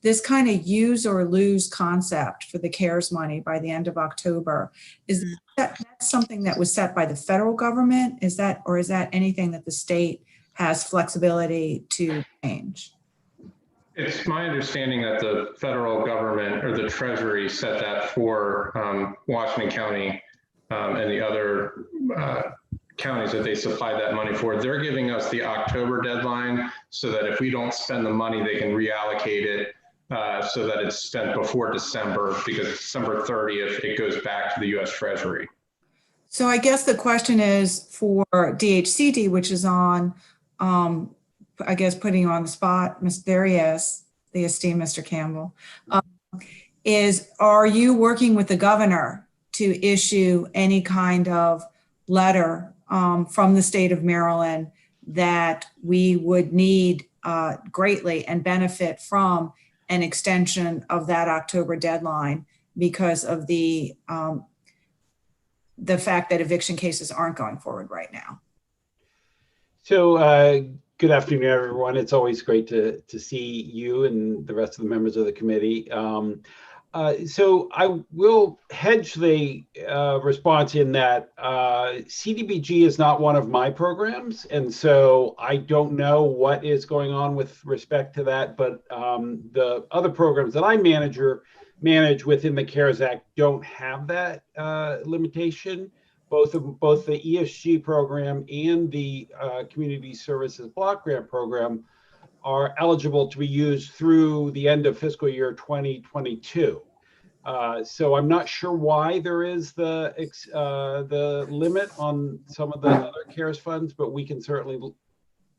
this kind of use or lose concept for the CARES money by the end of October. Is that's something that was set by the federal government? Is that anything that the state has flexibility to change? It's my understanding that the federal government or the Treasury set that for Washington County and the other counties that they supply that money for. They're giving us the October deadline so that if we don't spend the money, they can reallocate it so that it's spent before December, because December 30th, it goes back to the U.S. Treasury. So I guess the question is for DHCD, which is on, I guess, putting you on the spot, there he is, the esteemed Mr. Campbell, are you working with the governor to issue any kind of letter from the state of Maryland that we would need greatly and benefit from an extension of that October deadline because of the fact that eviction cases aren't going forward right now? So good afternoon, everyone. It's always great to see you and the rest of the members of the committee. So I will hedge the response in that CDBG is not one of my programs, and so I don't know what is going on with respect to that, but the other programs that I manage within the CARES Act don't have that limitation. both the ESG program and the Community Services Block Grant program are eligible to be used through the end of fiscal year 2022. So I'm not sure why there is the limit on some of the other CARES funds, but we can certainly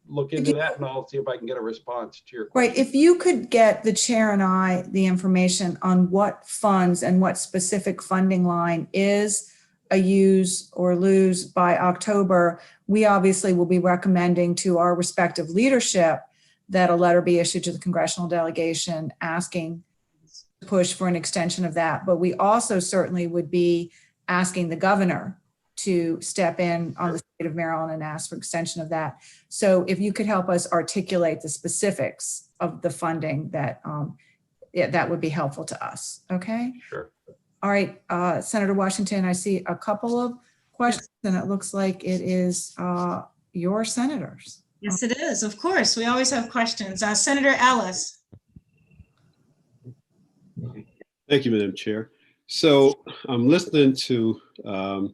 look into that, and I'll see if I can get a response to your question. Right, if you could get the chair and I the information on what funds and what specific funding line is a use or lose by October, we obviously will be recommending to our respective leadership that a letter be issued to the congressional delegation asking to push for an extension of that. But we also certainly would be asking the governor to step in on the state of Maryland and ask for extension of that. So if you could help us articulate the specifics of the funding, that that would be helpful to us. Okay. Sure. All right, Senator Washington, I see a couple of questions, and it looks like it is your senators. Yes, it is. Of course, we always have questions. Senator Ellis. Thank you, Madam Chair. So I'm listening to the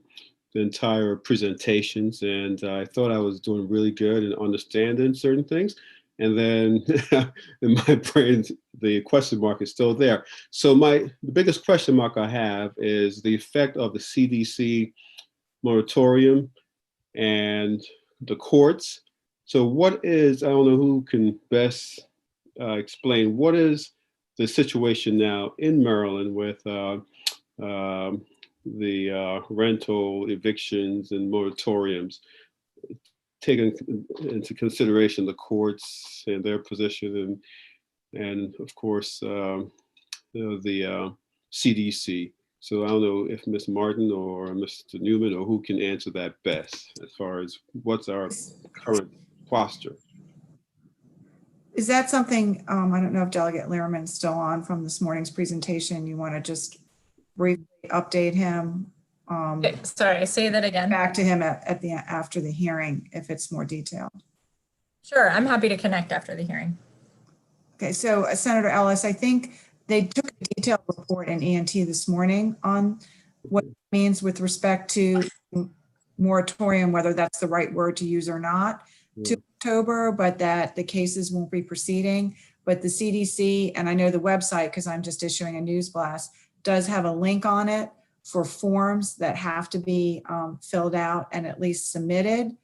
entire presentations, and I thought I was doing really good in understanding certain things. And then in my brain, the question mark is still there. So the biggest question mark I have is the effect of the CDC moratorium and the courts. So what is, I don't know who can best explain, what is the situation now in Maryland with the rental evictions and moratoriums, taking into consideration the courts and their position, and of course the CDC. So I don't know if Ms. Martin or Mr. Newman or who can answer that best as far as what's our current posture. Is that something, I don't know if Delegate Lehrman's still on from this morning's presentation. You want to just briefly update him? Sorry, say that again. Back to him after the hearing, if it's more detailed. Sure, I'm happy to connect after the hearing. Okay, so Senator Ellis, I think they took a detailed report in ENT this morning on what it means with respect to moratorium, whether that's the right word to use or not, to October, but that the cases won't be proceeding. But the CDC, and I know the website, because I'm just issuing a news blast, does have a link on it for forms that have to be filled out and at least submitted.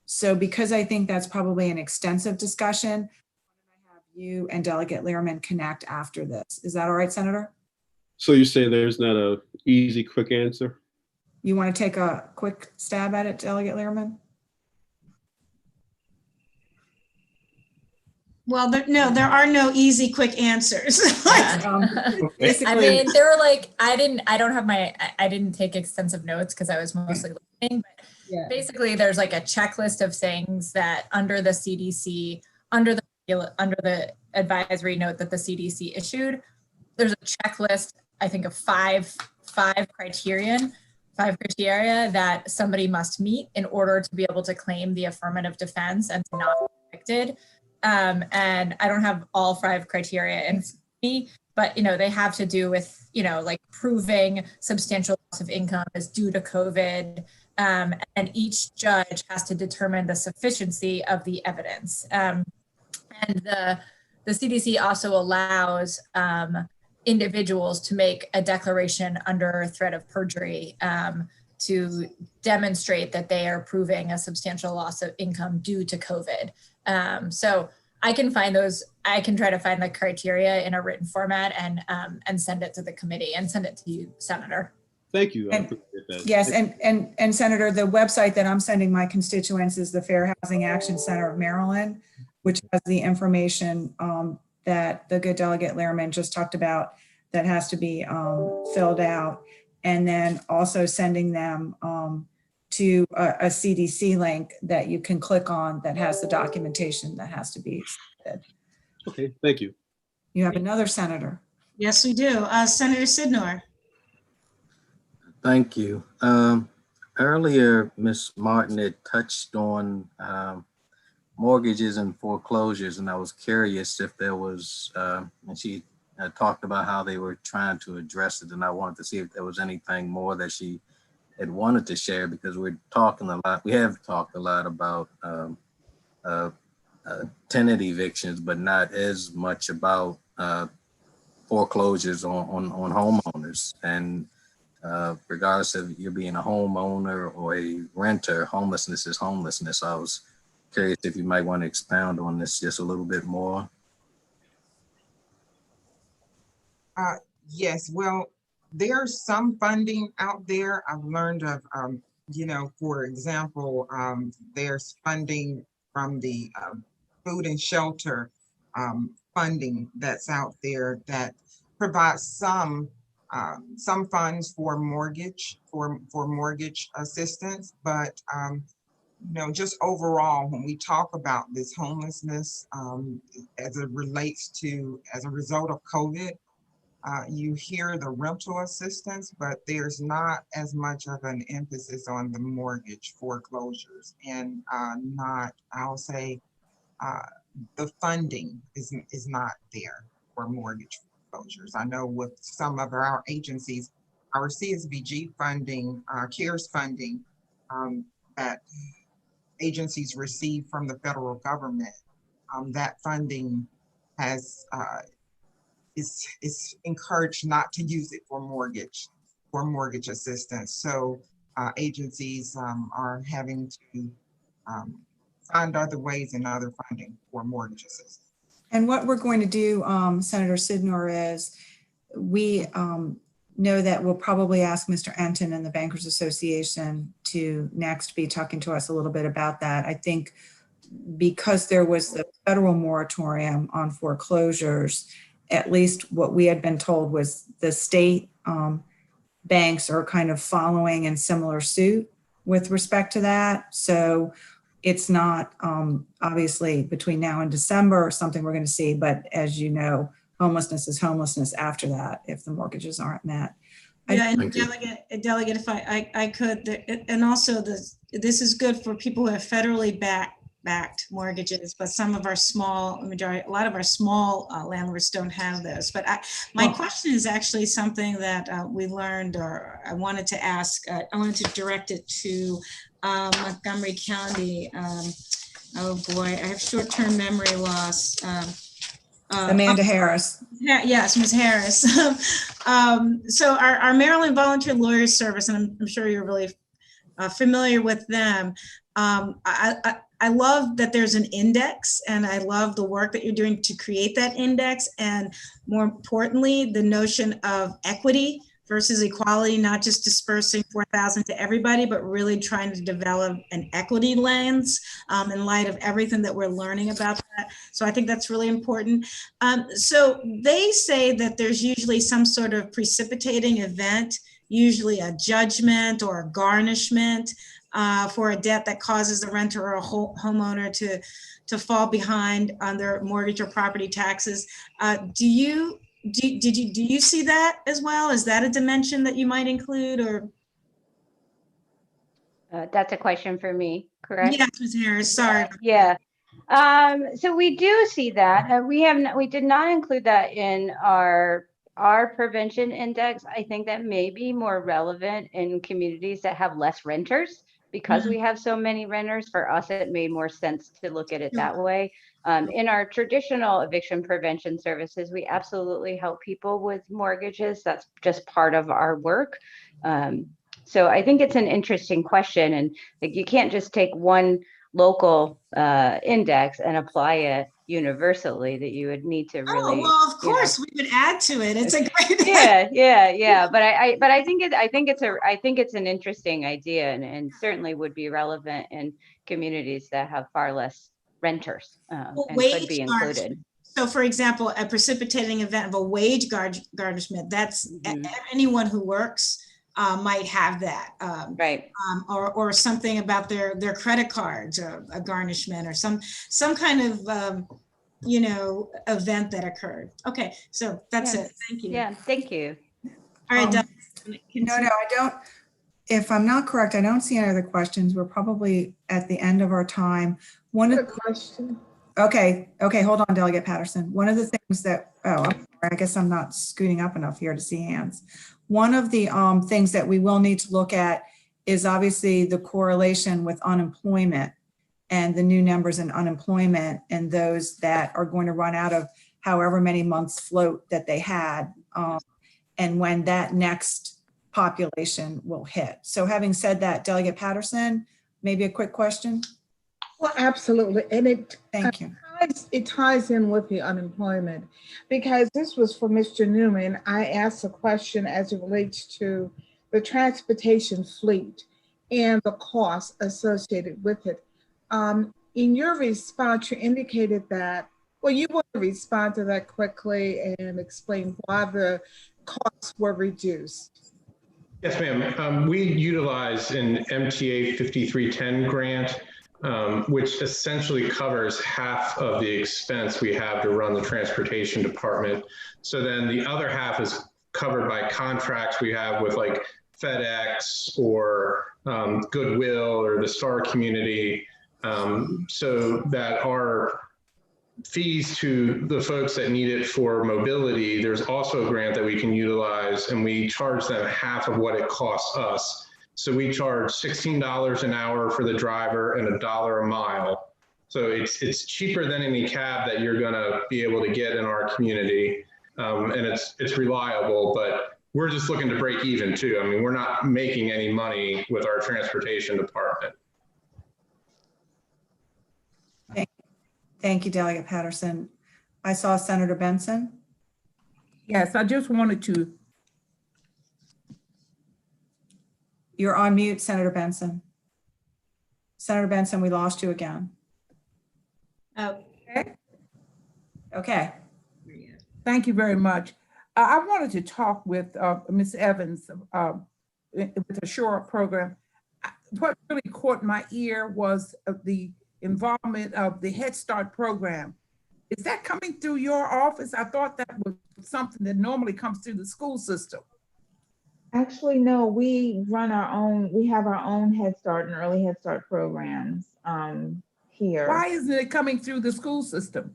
So because I think that's probably an extensive discussion, I have you and Delegate Lehrman connect after this. Is that all right, Senator? So you say there's not a easy, quick answer? You want to take a quick stab at it, Delegate Lehrman? Well, there are no easy, quick answers. I mean, there were like, I didn't take extensive notes because I was mostly listening, but yeah. Basically there's like a checklist of things that under the CDC, under the advisory note that the CDC issued, there's a checklist, I think of five criteria that somebody must meet in order to be able to claim the affirmative defense and to not be evicted. And I don't have all 5 criteria in me, but they have to do with, like proving substantial loss of income is due to COVID. And each judge has to determine the sufficiency of the evidence. And the CDC also allows individuals to make a declaration under threat of perjury to demonstrate that they are proving a substantial loss of income due to COVID. So I can find those. I can try to find the criteria in a written format and send it to the committee and send it to you, Senator. Thank you. I appreciate that. Yes, and Senator, the website that I'm sending my constituents is the Fair Housing Action Center of Maryland, which has the information that the good Delegate Lehrman just talked about that has to be filled out, and then also sending them to a CDC link that you can click on that has the documentation that has to be submitted. Okay, thank you. You have another senator. Yes, we do. Senator Sidnor. Thank you. Earlier, Ms. Martin had touched on mortgages and foreclosures, and I was curious if there was, and she talked about how they were trying to address it, and I wanted to see if there was anything more that she had wanted to share, because we have talked a lot about tenant evictions, but not as much about foreclosures on homeowners. And regardless of you being a homeowner or a renter, homelessness is homelessness. I was curious if you might want to expound on this just a little bit more. Yes, well, there's some funding out there. I've learned of, for example, there's funding from the food and shelter funding that's out there that provides some funds for mortgage assistance, but just overall, when we talk about this homelessness as a result of COVID, you hear the rental assistance, but there's not as much of an emphasis on the mortgage foreclosures, and the funding is not there for mortgage foreclosures. I know with some of our agencies, our CSBG funding, CARES funding that agencies receive from the federal government, that funding is encouraged not to use it for mortgage assistance. So agencies are having to find other ways and other funding for mortgage assistance. And what we're going to do, Senator Sidnor, is we know that we'll probably ask Mr. Enton and the Bankers Association to next be talking to us a little bit about that. I think because there was the federal moratorium on foreclosures, at least what we had been told was the state banks are kind of following in similar suit with respect to that. So it's not obviously between now and December or something we're going to see, but as you know, homelessness is homelessness after that if the mortgages aren't met. Yeah, and Delegate, if I could, and also this is good for people who have federally backed mortgages, but some of our a lot of our small landlords don't have those. But my question is actually something that we learned, or I wanted to ask. I wanted to direct it to Montgomery County. Oh boy, I have short-term memory loss. Amanda Harris. Yeah, yes, Ms. Harris. So our Maryland Volunteer Lawyers Service, and I'm sure you're really familiar with them. I love that there's an index, and I love the work that you're doing to create that index, and more importantly, the notion of equity versus equality, not just dispersing 4,000 to everybody, but really trying to develop an equity lens in light of everything that we're learning about that. So I think that's really important. So they say that there's usually some sort of precipitating event, usually a judgment or a garnishment for a debt that causes the renter or a homeowner to fall behind on their mortgage or property taxes. Do you see that as well? Is that a dimension that you might include, or? That's a question for me, correct? Yes, Ms. Harris, sorry. Yeah. So we do see that. We did not include that in our prevention index. I think that may be more relevant in communities that have less renters, because we have so many renters. For us, it made more sense to look at it that way. In our traditional eviction prevention services, we absolutely help people with mortgages. That's just part of our work. So I think it's an interesting question, and like, you can't just take one local index and apply it universally. That you would need to really. Oh, well, of course, we would add to it. It's a great. Yeah. But I think it's an interesting idea, and certainly would be relevant in communities that have far less renters, and could be included. So, for example, a precipitating event of a wage garnishment, that's anyone who works might have that, right? Or something about their credit cards, or a garnishment, or some kind of event that occurred. Okay, so that's it. Thank you. Yeah, thank you. All right. No, I don't. If I'm not correct, I don't see any other questions. We're probably at the end of our time. Question. Okay, hold on, Delegate Patterson. One of the things that, I guess I'm not scooting up enough here to see hands. One of the things that we will need to look at is obviously the correlation with unemployment and the new numbers in unemployment and those that are going to run out of however many months float that they had, and when that next population will hit. So having said that, Delegate Patterson, maybe a quick question? Well, absolutely. And Thank you. It ties in with the unemployment, because this was for Mr. Newman. I asked a question as it relates to the transportation fleet and the costs associated with it. In your response, you indicated that, well, you want to respond to that quickly and explain why the costs were reduced. Yes, ma'am. We utilize an MTA 5310 grant, which essentially covers half of the expense we have to run the transportation department. So then the other half is covered by contracts we have with like FedEx or Goodwill or the Star Community, so that our fees to the folks that need it for mobility, there's also a grant that we can utilize, and we charge them half of what it costs us. So we charge $16 an hour for the driver and $1 a mile. So it's cheaper than any cab that you're gonna be able to get in our community. And it's reliable, but we're just looking to break even too. I mean, we're not making any money with our transportation department. Thank you, Delegate Patterson. I saw Senator Benson. Yes, I just wanted to. You're on mute, Senator Benson. Senator Benson, we lost you again. Oh. Okay. Thank you very much. I wanted to talk with Ms. Evans with the Shore Up program. What really caught my ear was the involvement of the Head Start program. Is that coming through your office? I thought that was something that normally comes through the school system. Actually, no, we run our own, we have our own Head Start and Early Head Start programs here. Why isn't it coming through the school system?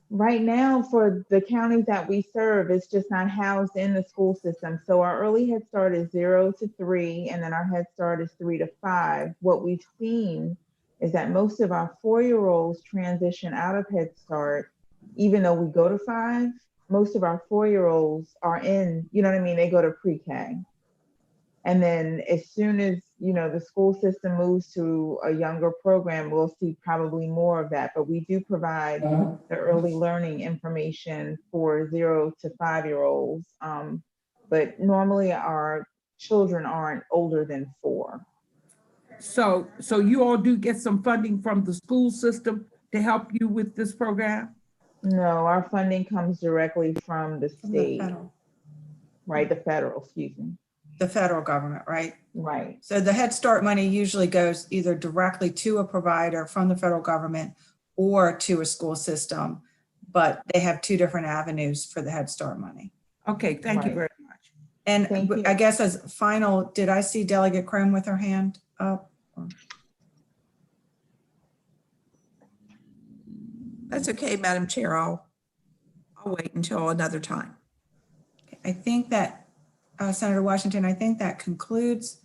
Right now, for the counties that we serve, it's just not housed in the school system. So our Early Head Start is 0 to 3, and then our Head Start is 3 to 5. What we've seen is that most of our 4-year-olds transition out of Head Start, even though we go to 5. Most of our 4-year-olds are in, you know what I mean? They go to pre-K. And then as soon as, you know, the school system moves to a younger program, we'll see probably more of that. But we do provide the early learning information for 0 to 5-year-olds. But normally our children aren't older than 4. So you all do get some funding from the school system to help you with this program? No, our funding comes directly from the state, right? The federal, excuse me. The federal government, right? Right. So the Head Start money usually goes either directly to a provider from the federal government or to a school system, but they have 2 different avenues for the Head Start money. Okay, thank you very much. And I guess as final, did I see Delegate Crum with her hand up? That's okay, Madam Chair. I'll wait until another time. I think that, Senator Washington, I think that concludes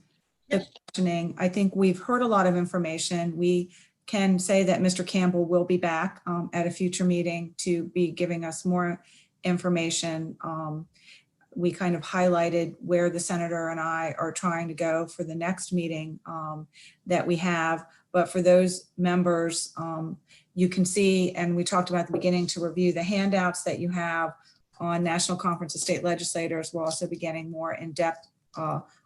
the questioning. I think we've heard a lot of information. We can say that Mr. Campbell will be back at a future meeting to be giving us more information. We kind of highlighted where the senator and I are trying to go for the next meeting that we have. But for those members, you can see, and we talked about at the beginning, to review the handouts that you have on National Conference of State Legislators. We'll also be getting more in-depth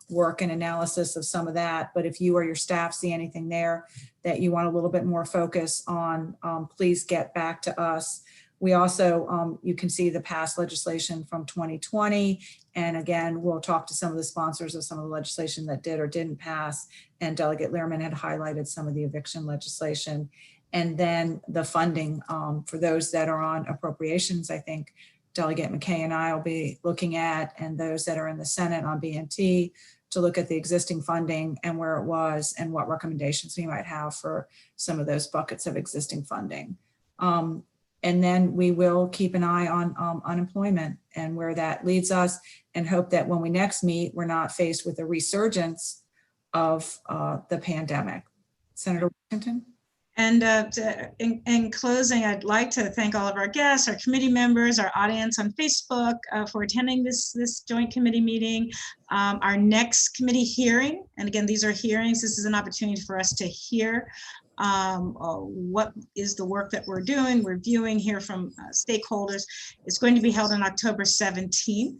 work and analysis of some of that. But if you or your staff see anything there that you want a little bit more focus on, please get back to us. We also, you can see the past legislation from 2020. And again, we'll talk to some of the sponsors of some of the legislation that did or didn't pass. And Delegate Lehrman had highlighted some of the eviction legislation. And then the funding for those that are on appropriations, I think Delegate McKay and I will be looking at, and those that are in the Senate on B&T, to look at the existing funding and where it was and what recommendations we might have for some of those buckets of existing funding. And then we will keep an eye on unemployment and where that leads us, and hope that when we next meet, we're not faced with a resurgence of the pandemic. Senator Washington? And in closing, I'd like to thank all of our guests, our committee members, our audience on Facebook for attending this joint committee meeting. Our next committee hearing, and again, these are hearings. This is an opportunity for us to hear what is the work that we're doing, reviewing, hear from stakeholders. It's going to be held on October 17th.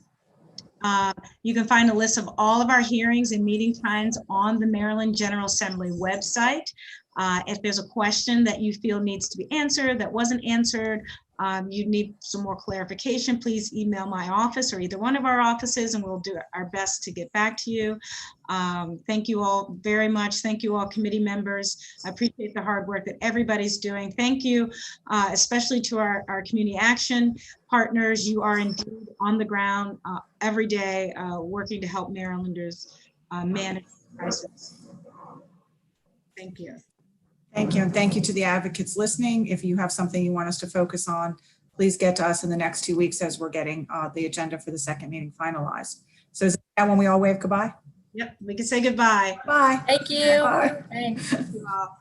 You can find a list of all of our hearings and meeting times on the Maryland General Assembly website. If there's a question that you feel needs to be answered, that wasn't answered, you need some more clarification, please email my office or either one of our offices and we'll do our best to get back to you. Thank you all very much. Thank you all committee members. I appreciate the hard work that everybody's doing. Thank you, especially to our community action partners. You are indeed on the ground every day working to help Marylanders manage the crisis. Thank you. Thank you, and thank you to the advocates listening. If you have something you want us to focus on, please get to us in the next 2 weeks as we're getting the agenda for the second meeting finalized. So is that when we all wave goodbye? Yep, we can say goodbye. Bye. Thank you. Bye. Thanks. Thank you all.